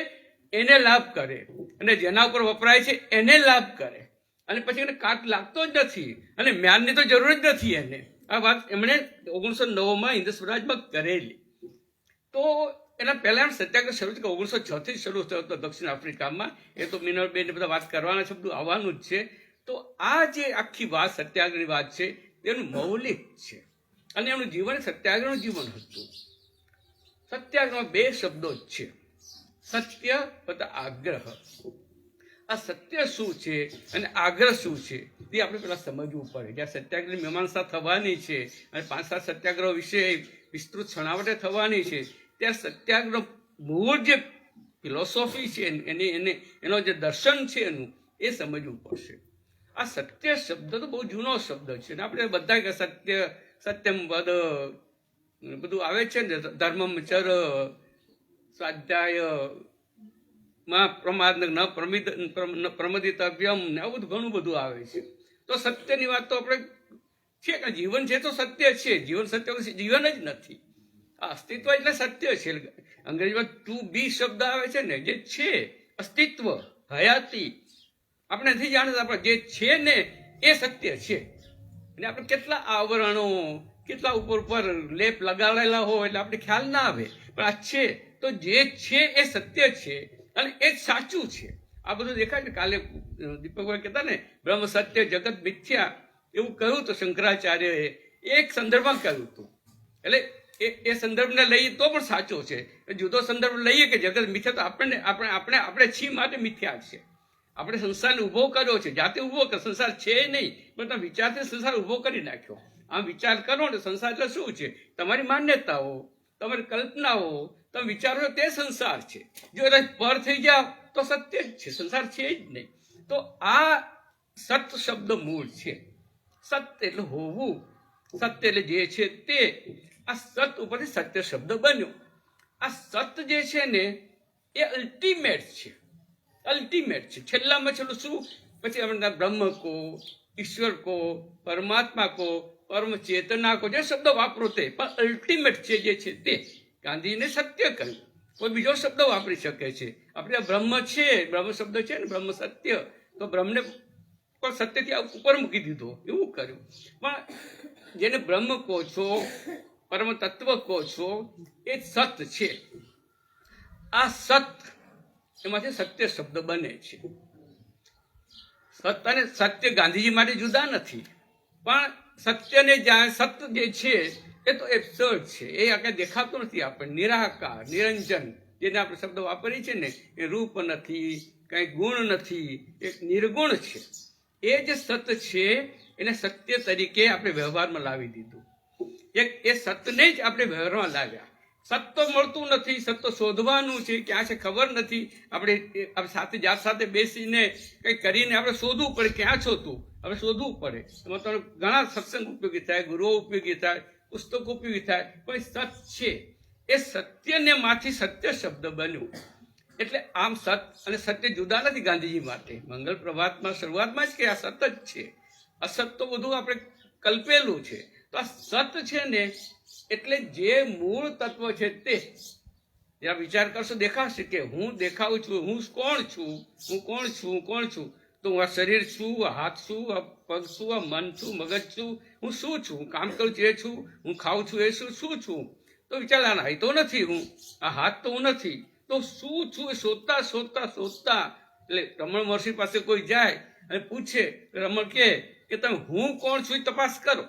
Speaker 4: એને લાભ કરે, અને જેના ઉપર વપરાય છે એને લાભ કરે, અને પછી એને કાટ લાગતો જ નથી, અને જ્ઞાનની તો જરૂર જ નથી એને. આ વાત એમણે 1909 હિન્દ સ્વરાજમાં કરેલી. તો એના પહેલા સત્યાગ્રહ શરૂ થયો 1906 થી શરૂ થયો હતો દક્ષિણ આફ્રિકામાં. એ તો મિનરબેન બધા વાત કરવાના છે, બધું આવવાનું જ છે. તો આ જે આખી વાત સત્યાગ્રહની વાત છે એનું મૌલિક છે, અને એમનું જીવન સત્યાગ્રહનું જીવન હતું. સત્યાગ્રહમાં બે શબ્દો જ છે, સત્ય વત્તા આગ્રહ. આ સત્ય શું છે અને આગ્રહ શું છે તે આપણે પેલા સમજવું પડે. જ્યાં સત્યાગ્રહની મીમાંસા થવાની છે અને 5-7 સત્યાગ્રહ વિશે વિસ્તૃત છણાવટે થવાની છે, ત્યાં સત્યાગ્રહ મૂળ જે ફિલોસોફી છે એનો જે દર્શન છે એનું એ સમજવું પડશે. આ સત્ય શબ્દ તો બહુ જૂનો શબ્દ છે ને આપણે બધા કે સત્ય સત્યમ વદ બધું આવે છે ને, ધર્મમ ચર, સ્વાધ્યાય માં પ્રમાદ ન પ્રમદિતવ્યમ ને આવું ઘણું બધું આવે છે. તો સત્યની વાત તો આપણે છે કે જીવન છે તો સત્ય છે, જીવન સત્ય જીવન જ નથી. આ અસ્તિત્વ એટલે સત્ય છે. અંગ્રેજીમાં ટુ બી શબ્દ આવે છે ને, જે છે અસ્તિત્વ, હયાતી, આપણે નથી જાણતા આપણે જે છે ને એ સત્ય છે. અને આપણે કેટલા આવરણો, કેટલા ઉપર લેપ લગાડેલા હોય એટલે આપણે ખ્યાલ ના આવે, પણ આ છે તો જે છે એ સત્ય છે અને એ જ સાચું છે. આ બધું દેખાય ને. કાલે દીપકભાઈ કહેતા ને બ્રહ્મ સત્ય જગત મિથ્યા એવું કહ્યું તો શંકરાચાર્યએ એક સંદર્ભમાં કહ્યું હતું. એટલે એ સંદર્ભને લઈએ તો પણ સાચો છે. જુદો સંદર્ભ લઈએ કે જગત મિથ્યા તો આપણે છી માટે મિથ્યા છે. આપણે સંસારને ઉભો કર્યો છે, જાતે ઉભો કર્યો. સંસાર છે નહીં, પણ તમે વિચારથી સંસાર ઉભો કરી નાખ્યો. આમ વિચાર કરો ને, સંસાર એટલે શું છે? તમારી માન્યતાઓ, તમારી કલ્પનાઓ, તમે વિચારો તે સંસાર છે. જો એને પર થઈ જાઓ તો સત્ય જ છે, સંસાર છે જ નહીં. તો આ સત શબ્દ મૂળ છે. સત્ય એટલે હોવું, સત્ય એટલે જે છે તે. આ સત ઉપરથી સત્ય શબ્દ બન્યો. આ સત જે છે ને એ અલ્ટિમેટ છે, અલ્ટિમેટ છે. છેલ્લામાં છેલ્લું શું? પછી આપણે બ્રહ્મ કો, ઈશ્વર કો, પરમાત્મા કો, પરમ ચેતના કો, જે શબ્દ વાપરો તે પણ અલ્ટિમેટ છે જે છે તે. ગાંધીજીને સત્ય કહ્યું, કોઈ બીજો શબ્દ વાપરી શકે છે. આપણે બ્રહ્મ છે, બ્રહ્મ શબ્દ છે ને, બ્રહ્મ સત્ય, તો બ્રહ્મને પણ સત્યથી ઉપર મૂકી દીધો, એવું કર્યું. પણ જેને બ્રહ્મ કહો છો, પરમ તત્વ કહો છો, એ સત છે. આ સત એમાંથી સત્ય શબ્દ બને છે. સત અને સત્ય ગાંધીજી માટે જુદા નથી, પણ સત્યને જ્યાં સત્ય જે છે એ તો એબ્સર્ડ છે, એ આપણે દેખાતું નથી. આપણે નિરાકાર, નિરંજન જેને આપણે શબ્દ વાપરીએ છીએ ને, એ રૂપ નથી, કઈ ગુણ નથી, એક નિર્ગુણ છે. એ જે સત છે એને સત્ય તરીકે આપણે વ્યવહારમાં લાવી દીધું. એ સતને જ આપણે વ્યવહારમાં લાવ્યા. સત તો મળતું નથી, સત તો શોધવાનું છે, ક્યાં છે ખબર નથી. આપણે સાથે જાત સાથે બેસીને કંઈક કરીને આપણે શોધવું પડે, ક્યાં છો તું, આપણે શોધવું પડે. એમાં તો ઘણા સત્સંગ ઉપયોગી થાય, ગુરુઓ ઉપયોગી થાય, પુસ્તકો ઉપયોગી થાય, પણ સત છે. એ સત્યને માંથી સત્ય શબ્દ બન્યું. એટલે આમ સત અને સત્ય જુદા નથી ગાંધીજી માટે. મંગલ પ્રભાતમાં શરૂઆતમાં જ કે આ સત જ છે, અસત તો બધું આપણે કલ્પેલું છે. તો આ સત છે ને એટલે જે મૂળ તત્વ છે તે જ્યાં વિચાર કરશો દેખાશે કે હું દેખાઉં છું, હું કોણ છું, હું કોણ છું, હું કોણ છું. તો હું આ શરીર છું, આ હાથ છું, આ પગ છું, આ મન છું, મગજ છું, હું શું છું, હું કામ કરું છું એ છું, હું ખાઉં છું એ શું છું. તો વિચાર આ તો નથી હું, આ હાથ તો હું નથી, તો શું છું એ શોધતા શોધતા શોધતા. એટલે રમણ મહર્ષિ પાસે કોઈ જાય અને પૂછે, રમણ કે તમે હું કોણ છું એ તપાસ કરો,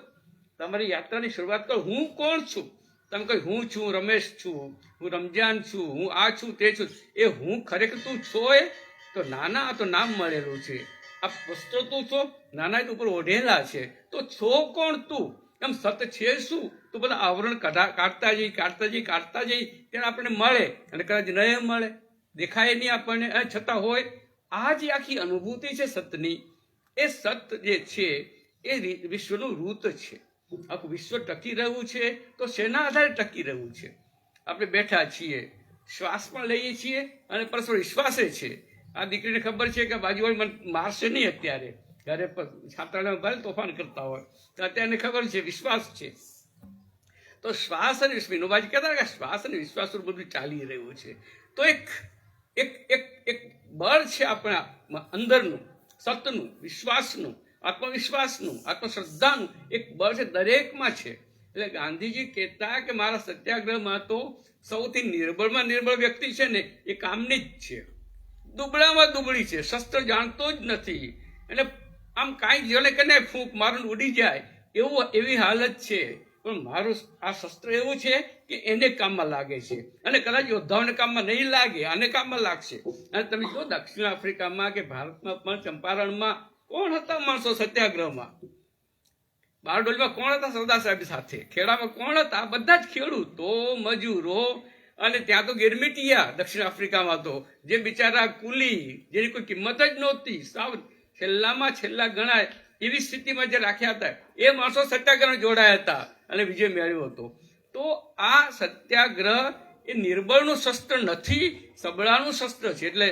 Speaker 4: તમારી યાત્રાની શરૂઆત કરો. હું કોણ છું? તમે કહો હું છું રમેશ છું, હું રમજાન છું, હું આ છું તે છું. એ હું ખરેખર તું છો? એ તો નાના, આ તો નામ મળેલું છે. આ વસ્ત્રો તું છો, નાના ઉપર ઓઢેલા છે. તો છો કોણ તું? એમ સત છે શું? તો બધા આવરણ કાઢતા જઈ ત્યારે આપણને મળે, અને કદાચ ન મળે, દેખાય નહીં આપણને, છતાં હોય. આ જે આખી અનુભૂતિ છે સતની, એ સત જે છે એ વિશ્વનું રૂત છે. આખું વિશ્વ ટકી રહ્યું છે તો શેના આધારે ટકી રહ્યું છે? આપણે બેઠા છીએ, શ્વાસ પણ લઈએ છીએ અને પરસ્પર વિશ્વાસે છે. આ દીકરીને ખબર છે કે બાજુવાળી મને મારશે નહીં, અત્યારે ઘરે છાત્રાલયમાં ભલે તોફાન કરતા હોય તો અત્યારે ખબર છે, વિશ્વાસ છે. તો શ્વાસ અને વિનોબાજી કહેતા કે શ્વાસ અને વિશ્વાસ બધું ચાલી રહ્યું છે. તો એક એક એક એક બળ છે આપણા અંદરનું, સતનું, વિશ્વાસનું, આત્મવિશ્વાસનું, આત્મશ્રદ્ધાનું એક બળ છે, દરેકમાં છે. એટલે ગાંધીજી કહેતા કે મારા સત્યાગ્રહમાં તો સૌથી નિર્બળમાં નિર્બળ વ્યક્તિ છે ને એ કામની જ છે, દુબળામાં દુબળી છે, શસ્ત્ર જાણતો જ નથી, એટલે આમ કાંઈ જણે કરીને ફૂંક મારું ઉડી જાય એવી હાલત છે. પણ મારું આ શસ્ત્ર એવું છે કે એને કામમાં લાગે છે, અને કદાચ યોદ્ધાઓને કામમાં નહીં લાગે, આને કામમાં લાગશે. અને તમે જો દક્ષિણ આફ્રિકામાં કે ભારતમાં પણ ચંપારણમાં કોણ હતા માણસો સત્યાગ્રહમાં? બારડોલીમાં કોણ હતા સરદાર સાહેબ સાથે? ખેડામાં કોણ હતા? બધા જ ખેડૂતો, મજૂરો, અને ત્યાં તો ગિરમિટિયા દક્ષિણ આફ્રિકામાં તો જે બિચારા કુલી, જેની કોઈ કિંમત જ નહોતી, સાવ છેલ્લામાં છેલ્લા ગણાય એવી સ્થિતિમાં જે રાખ્યા હતા, એ માણસો સત્યાગ્રહ જોડાયા હતા અને વિજય મેળવ્યો હતો. તો આ સત્યાગ્રહ એ નિર્બળનું શસ્ત્ર નથી, સબળાનું શસ્ત્ર છે. એટલે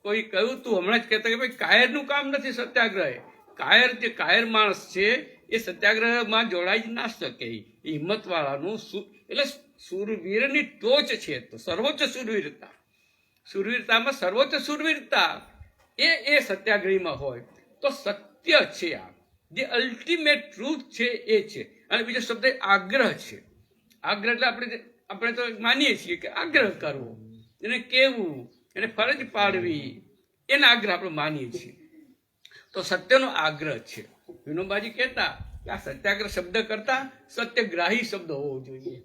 Speaker 4: કોઈ કહ્યું તું હમણાં જ કહેતા કે ભાઈ કાયરનું કામ નથી સત્યાગ્રહ. કાયર જે કાયર માણસ છે એ સત્યાગ્રહમાં જોડાઈ જ ના શકે. એ હિંમતવાળાનું એટલે શૂરવીરની ટોચ છે, તો સર્વોચ્ચ શૂરવીરતા, શૂરવીરતામાં સર્વોચ્ચ શૂરવીરતા એ સત્યાગ્રહીમાં હોય તો સત્ય છે. આ જે અલ્ટિમેટ ટ્રુથ છે એ છે. અને બીજો શબ્દ આગ્રહ છે. આગ્રહ એટલે આપણે તો માનીએ છીએ કે આગ્રહ કરવો, એને કહેવું, એને ફરજ પાડવી, એના આગ્રહ આપણે માનીએ છીએ. તો સત્યનો આગ્રહ છે. વિનોબાજી કહેતા કે આ સત્યાગ્રહ શબ્દ કરતા સત્યગ્રાહી શબ્દ હોવો જોઈએ.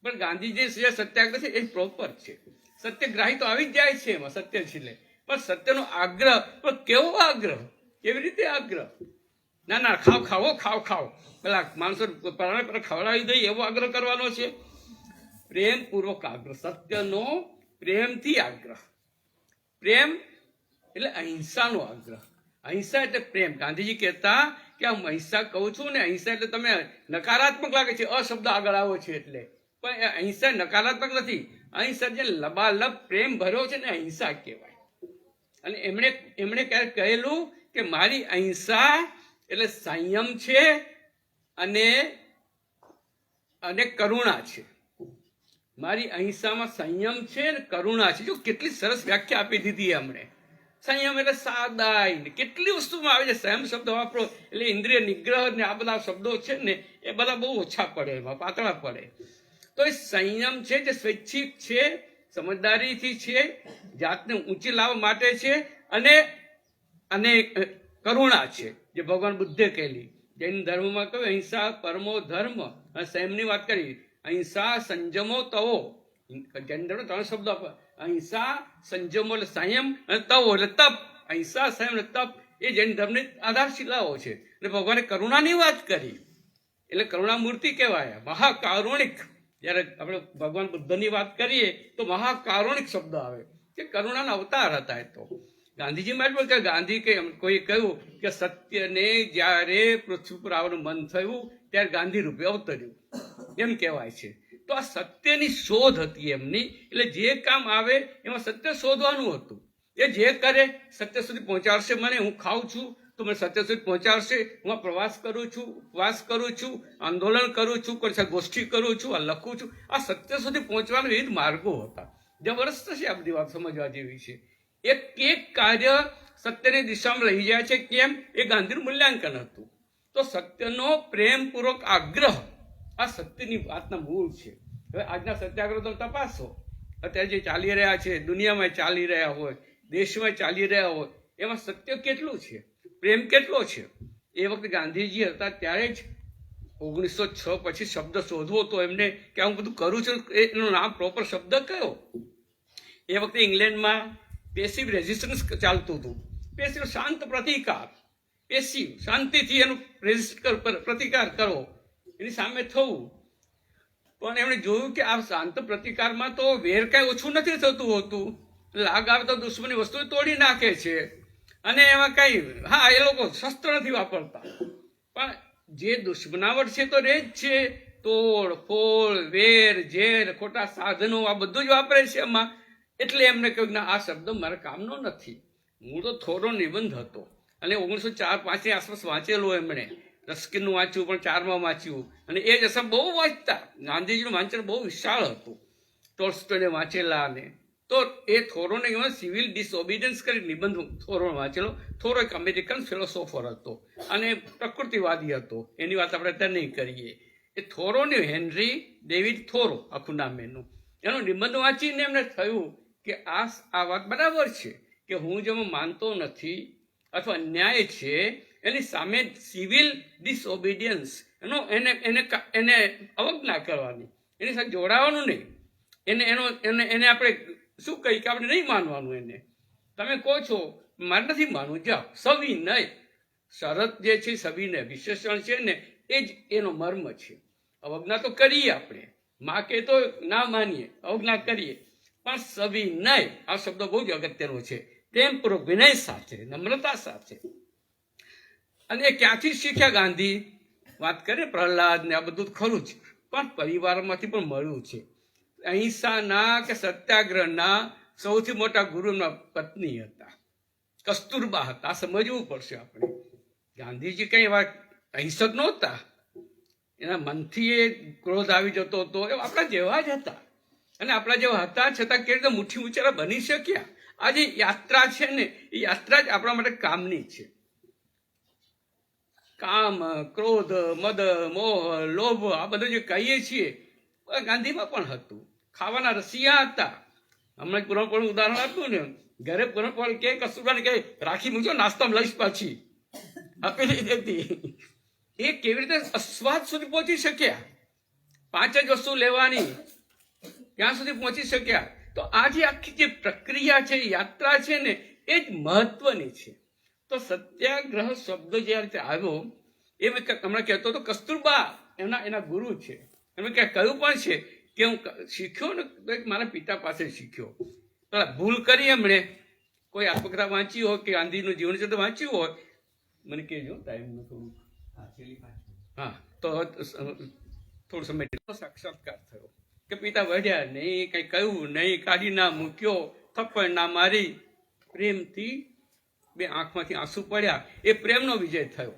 Speaker 4: પણ ગાંધીજી જે સત્યાગ્રહ છે એ પ્રોપર છે. સત્યગ્રાહી તો આવી જ જાય છે એમાં, સત્ય છે. પણ સત્યનો આગ્રહ, પણ કેવો આગ્રહ? કેવી રીતે આગ્રહ? ના ખાવ પેલા માણસો ખવડાવી દઈએ એવો આગ્રહ કરવાનો છે. પ્રેમપૂર્વક આગ્રહ, સત્યનો પ્રેમથી આગ્રહ. પ્રેમ એટલે અહિંસાનો આગ્રહ. અહિંસા એટલે પ્રેમ. ગાંધીજી કહેતા કે આ અહિંસા કહું છું ને, અહિંસા એટલે તમે નકારાત્મક લાગે છે, અશબ્દ આગળ આવો છે એટલે, પણ અહિંસા નકારાત્મક નથી. અહિંસા જે લબાલબ પ્રેમ ભર્યો છે ને અહિંસા કહેવાય. અને એમણે ક્યારેક કહેલું કે મારી અહિંસા એટલે સંયમ છે અને કરુણા છે. મારી અહિંસામાં સંયમ છે ને કરુણા છે. જો કેટલી સરસ વ્યાખ્યા આપી દીધી એમણે. સંયમ એટલે સાદાઈ, કેટલી વસ્તુમાં આવે છે. સંયમ શબ્દ વાપરો એટલે ઇન્દ્રિય નિગ્રહ ને આ બધા શબ્દો છે ને એ બધા બહુ ઓછા પડે, એમાં પાતળા પડે. તો એ સંયમ છે જે સ્વૈચ્છિક છે, સમજદારીથી છે, જાતને ઊંચી લાવવા માટે છે, અને કરુણા છે જે ભગવાન બુદ્ધે કહેલી. જૈન ધર્મમાં કહ્યું અહિંસા પરમો ધર્મ, અને સંયમની વાત કરી. અહિંસા સંજમો તવો. જૈન ધર્મ 3 શબ્દો આપે: અહિંસા, સંજમો એટલે સંયમ, અને તવો એટલે તપ. અહિંસા, સંયમ અને તપ એ જૈન ધર્મની આધારશિલાઓ છે. અને ભગવાને કરુણાની વાત કરી એટલે કરુણામૂર્તિ કહેવાય, મહાકારુણિક. જયારે આપણે ભગવાન બુદ્ધની વાત કરીએ તો મહાકારુણિક શબ્દ આવે કે કરુણાના અવતાર હતા. એ તો ગાંધીજી માટે કે ગાંધી કે કોઈ કહ્યું કે સત્યને જ્યારે પૃથ્વી પર આવવાનું મન થયું ત્યારે ગાંધી રૂપે અવતર્યું, એમ કહેવાય છે. તો આ સત્યની શોધ હતી એમની. એટલે જે કામ આવે એમાં સત્ય શોધવાનું હતું. એ જે કરે સત્ય સુધી પહોંચાડશે મને. હું ખાઉં છું તો મને સત્ય સુધી પહોંચાડશે. હું આ પ્રવાસ કરું છું, ઉપવાસ કરું છું, આંદોલન કરું છું, કોઈ ગોષ્ઠી કરું છું, આ લખું છું, આ સત્ય સુધી પહોંચવાના વિવિધ માર્ગો હતા. જબરદસ્ત છે આ બધી વાત, સમજવા જેવી છે. એક કાર્ય સત્યની દિશામાં રહી જાય છે. કેમ? એ ગાંધીનું મૂલ્યાંકન હતું. તો સત્યનો પ્રેમપૂર્વક આગ્રહ આ સત્યની વાતના મૂળ છે. હવે આજના સત્યાગ્રહ તો તપાસો, અત્યારે જે ચાલી રહ્યા છે, દુનિયામાં ચાલી રહ્યા હોય, દેશમાં ચાલી રહ્યા હોય, એમાં સત્ય કેટલું છે, પ્રેમ કેટલો છે? એ વખતે ગાંધીજી હતા ત્યારે જ 1906 પછી શબ્દ શોધવો તો એમને કે હું બધું કરું છું, એનું નામ પ્રોપર શબ્દ કયો? એ વખતે ઇંગ્લેન્ડમાં પેસિવ રેઝિસ્ટન્સ ચાલતું હતું. પેસિવ શાંત પ્રતિકાર, પેસિવ શાંતિથી એનું પ્રતિકાર કરો, એની સામે થવું. પણ એમણે જોયું કે આ શાંત પ્રતિકારમાં તો વેર કાંઈ ઓછું નથી થતું હોતું. લાગ આવે તો દુશ્મની વસ્તુ તોડી નાખે છે. અને એમાં કઈ હા એ લોકો શસ્ત્ર નથી વાપરતા, પણ જે દુશ્મનાવટ છે તો રે જ છે. તોડ ફોડ વેર ઝેર ખોટા સાધનો આ બધું જ વાપરે છે એમાં. એટલે એમને કહ્યું કે આ શબ્દ મારા કામનો નથી. હું તો થોડો નિબંધ હતો અને 1904-5 ની આસપાસ વાંચેલો એમણે. રસ્કિનનું વાંચ્યું પણ 4માં વાંચ્યું અને એ જ અસર બહુ વાંચતા. ગાંધીજીનું વાંચન બહુ વિશાળ હતું. ટોલ્સ્ટોયને વાંચેલા ને તો એ થોરોને સિવિલ ડિસઓબિડિયન્સ કરી નિબંધ થોરો વાંચેલો. થોરો એક અમેરિકન ફિલોસોફર હતો અને પ્રકૃતિવાદી હતો. એની વાત આપણે અત્યારે નહીં કરીએ. એ થોરોને હેનરી ડેવિડ થોરો આખું નામ એનું. એનો નિબંધ વાંચીને એમને થયું કે આ વાત બરાબર છે કે હું જેમાં માનતો નથી અથવા અન્યાય છે એની સામે સિવિલ ડિસઓબિડિયન્સ એને અવજ્ઞા કરવાની, એની સાથે જોડાવાનું નહીં. એને આપણે શું કહી કે આપણે નહીં માનવાનું. એને તમે કહો છો મારે નથી માનવું, જાઓ. સવિનય શરત જે છે, સવિનય વિશેષણ છે ને એ જ એનો મર્મ છે. અવજ્ઞા તો કરીએ આપણે, માં કે તો ના માનીએ, અવજ્ઞા કરીએ, પણ સવિનય આ શબ્દ બહુ જ અગત્યનો છે. પ્રેમપૂર્વક વિનય સાથે, નમ્રતા સાથે. અને એ ક્યાંથી શીખ્યા ગાંધી? વાત કરે પ્રહલાદ ને આ બધું ખરું છે, પણ પરિવારમાંથી પણ મળ્યું છે. અહિંસાના કે સત્યાગ્રહના સૌથી મોટા ગુરુ એમના પત્ની હતા, કસ્તુરબા હતા. આ સમજવું પડશે આપણે. ગાંધીજી કઈ એવા અહિંસક નહોતા. એના મનથી એ ક્રોધ આવી જતો હતો. એ આપણા જેવા જ હતા અને આપણા જેવા હતા છતાં કેવી રીતે મુઠ્ઠી ઉંચારા બની શક્યા? આ જે યાત્રા છે ને એ યાત્રા જ આપણા માટે કામની છે. કામ, ક્રોધ, મદ, મોહ, લોભ આ બધું જે કહીએ છીએ ગાંધીમાં પણ હતું. ખાવાના રસિયા હતા. હમણાં પુરણપોળનું ઉદાહરણ આપ્યું ને, ઘરે પુરણપોળ કે કસ્તુરબાને કે રાખી મૂકજો, નાસ્તામાં લઈશ પાછી આપેલી દેતી. એ કેવી રીતે અસ્વાદ સુધી પહોંચી શક્યા? 5 જ વસ્તુ લેવાની, ત્યાં સુધી પહોંચી શક્યા. તો આ જે આખી જે પ્રક્રિયા છે, યાત્રા છે ને એ જ મહત્વની છે. તો સત્યાગ્રહ શબ્દ જે રીતે આવ્યો એ હમણાં કહેતો હતો કસ્તુરબા એના ગુરુ છે. એમને કહ્યું પણ છે કે હું શીખ્યો ને મારા પિતા પાસે શીખ્યો. ભૂલ કરી એમણે, કોઈ આત્મકથા વાંચી હોય કે ગાંધીનું જીવનચરિત્ર વાંચ્યું હોય મને કહેજો. ટાઈમનું થોડું હા તો થોડો સમય સાક્ષાત્કાર થયો કે પિતા વઢ્યા નહીં, કંઈ કહ્યું નહીં, કાઢી ના મૂક્યો, થપ્પડ ના મારી, પ્રેમથી 2 આંખમાંથી આંસુ પડ્યા. એ પ્રેમનો વિજય થયો.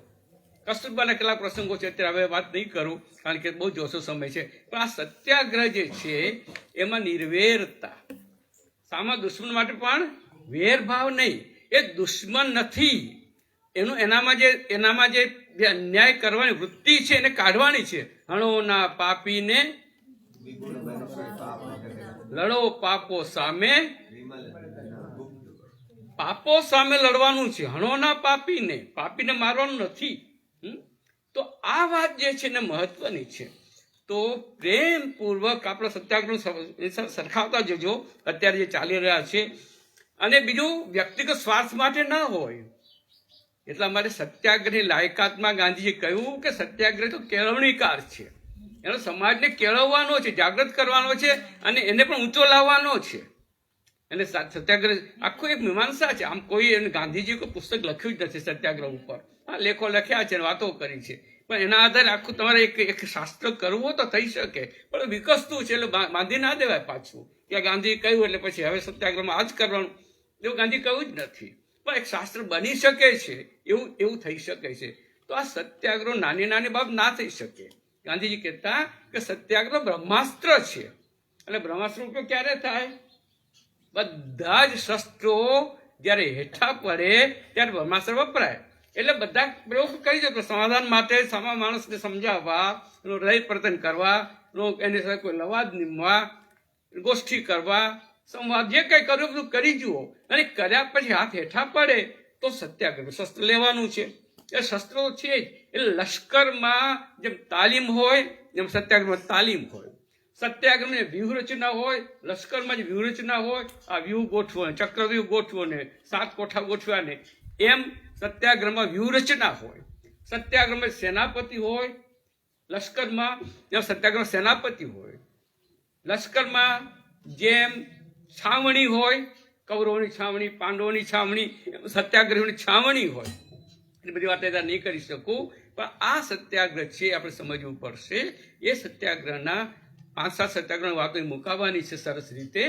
Speaker 4: કસ્તુરબાના કેટલાક પ્રસંગો છે, અત્યારે હવે વાત નહીં કરું કારણ કે બહુ જ ઓછો સમય છે. પણ આ સત્યાગ્રહ જે છે એમાં નિર્વેરતા, સામા દુશ્મન માટે પણ વેરભાવ નહીં. એ દુશ્મન નથી, એનામાં જે અન્યાય કરવાની વૃત્તિ છે એને કાઢવાની છે. હણોના પાપીને લડો પાપો સામે, પાપો સામે લડવાનું છે. હણોના પાપીને મારવાનું નથી. તો આ વાત જે છે ને મહત્વની છે. તો પ્રેમપૂર્વક આપણે સત્યાગ્રહ સરખાવતા જજો અત્યારે જે ચાલી રહ્યા છે. અને બીજું વ્યક્તિગત સ્વાર્થ માટે ના હોય. એટલા માટે સત્યાગ્રહની લાયકાતમાં ગાંધીજી કહ્યું કે સત્યાગ્રહ તો કેળવણીકાર છે. એનો સમાજને કેળવવાનો છે, જાગૃત કરવાનો છે અને એને પણ ઊંચો લાવવાનો છે. અને સત્યાગ્રહ આખું એક મીમાંસા છે. આમ કોઈ ગાંધીજી કોઈ પુસ્તક લખ્યું જ નથી સત્યાગ્રહ ઉપર. હા, લેખો લખ્યા છે, વાતો કરી છે, પણ એના આધારે આખું તમારે એક શાસ્ત્ર કરવું તો થઈ શકે, પણ વિકસતું છે એટલે બાંધી ના દેવાય પાછું કે ગાંધી કહ્યું એટલે પછી હવે સત્યાગ્રહમાં આ જ કરવાનું. એવું ગાંધી કહ્યું જ નથી, પણ એક શાસ્ત્ર બની શકે છે, એવું થઈ શકે છે. તો આ સત્યાગ્રહ નાની નાની બાબત ના થઈ શકે. ગાંધીજી કહેતા કે સત્યાગ્રહ બ્રહ્માસ્ત્ર છે. અને બ્રહ્માસ્ત્ર ઉપયોગ ક્યારે થાય? બધા જ શસ્ત્રો જ્યારે હેઠા પડે ત્યારે બ્રહ્માસ્ત્ર વપરાય. એટલે બધા પ્રયોગ કરી દો સમાધાન માટે, સામા માણસને સમજાવવા, એનું રય પ્રતન કરવા, એની સાથે કોઈ લવાદ નીમવા, ગોષ્ઠી કરવા, સંવાદ જે કંઈ કર્યું બધું કરી જુઓ. અને કર્યા પછી હાથ હેઠા પડે તો સત્યાગ્રહ શસ્ત્ર લેવાનું છે. એ શસ્ત્રો છે જ. એટલે લશ્કરમાં જેમ તાલીમ હોય જેમ સત્યાગ્રહમાં તાલીમ હોય. સત્યાગ્રહની વ્યૂહરચના હોય, લશ્કરમાં જે વ્યૂહરચના હોય, આ વ્યૂહ ગોઠવો, ચક્રવ્યૂહ ગોઠવો ને 7 કોઠા ગોઠવ્યા ને એમ સત્યાગ્રહમાં વ્યૂહરચના હોય. સત્યાગ્રહમાં સેનાપતિ હોય, લશ્કરમાં જેમ સત્યાગ્રહ સેનાપતિ હોય. લશ્કરમાં જેમ છાવણી હોય, કૌરવોની છાવણી, પાંડવોની છાવણી, સત્યાગ્રહીઓની છાવણી હોય. એ બધી વાત ત્યાં નહીં કરી શકું, પણ આ સત્યાગ્રહ છે આપણે સમજવું પડશે. એ સત્યાગ્રહના 5-7 સત્યાગ્રહ વાતો મુકાવવાની છે સરસ રીતે.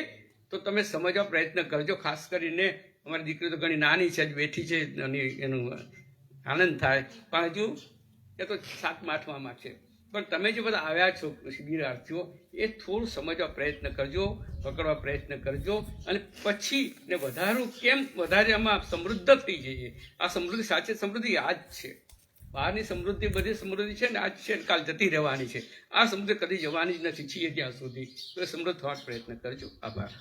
Speaker 4: તો તમે સમજવા પ્રયત્ન કરજો. ખાસ કરીને અમારી દીકરી તો ઘણી નાની છે, જ બેઠી છે, અને એનું આનંદ થાય. પણ હજુ એ તો 7મા 8મામાં છે. પણ તમે જે બધા આવ્યા છો શિબિરાર્થીઓ, એ થોડું સમજવા પ્રયત્ન કરજો, પકડવા પ્રયત્ન કરજો. અને પછી ને વધારે આમાં સમૃદ્ધ થઈ જઈએ. આ સમૃદ્ધિ, સાચી સમૃદ્ધિ આ જ છે. બહારની સમૃદ્ધિ, બધી સમૃદ્ધિ છે ને આજ છે, કાલ જતી રહેવાની છે. આ સમૃદ્ધિ કદી જવાની જ નથી, છીએ ત્યાં સુધી. તો સમૃદ્ધ થવાનો પ્રયત્ન કરજો. આભાર.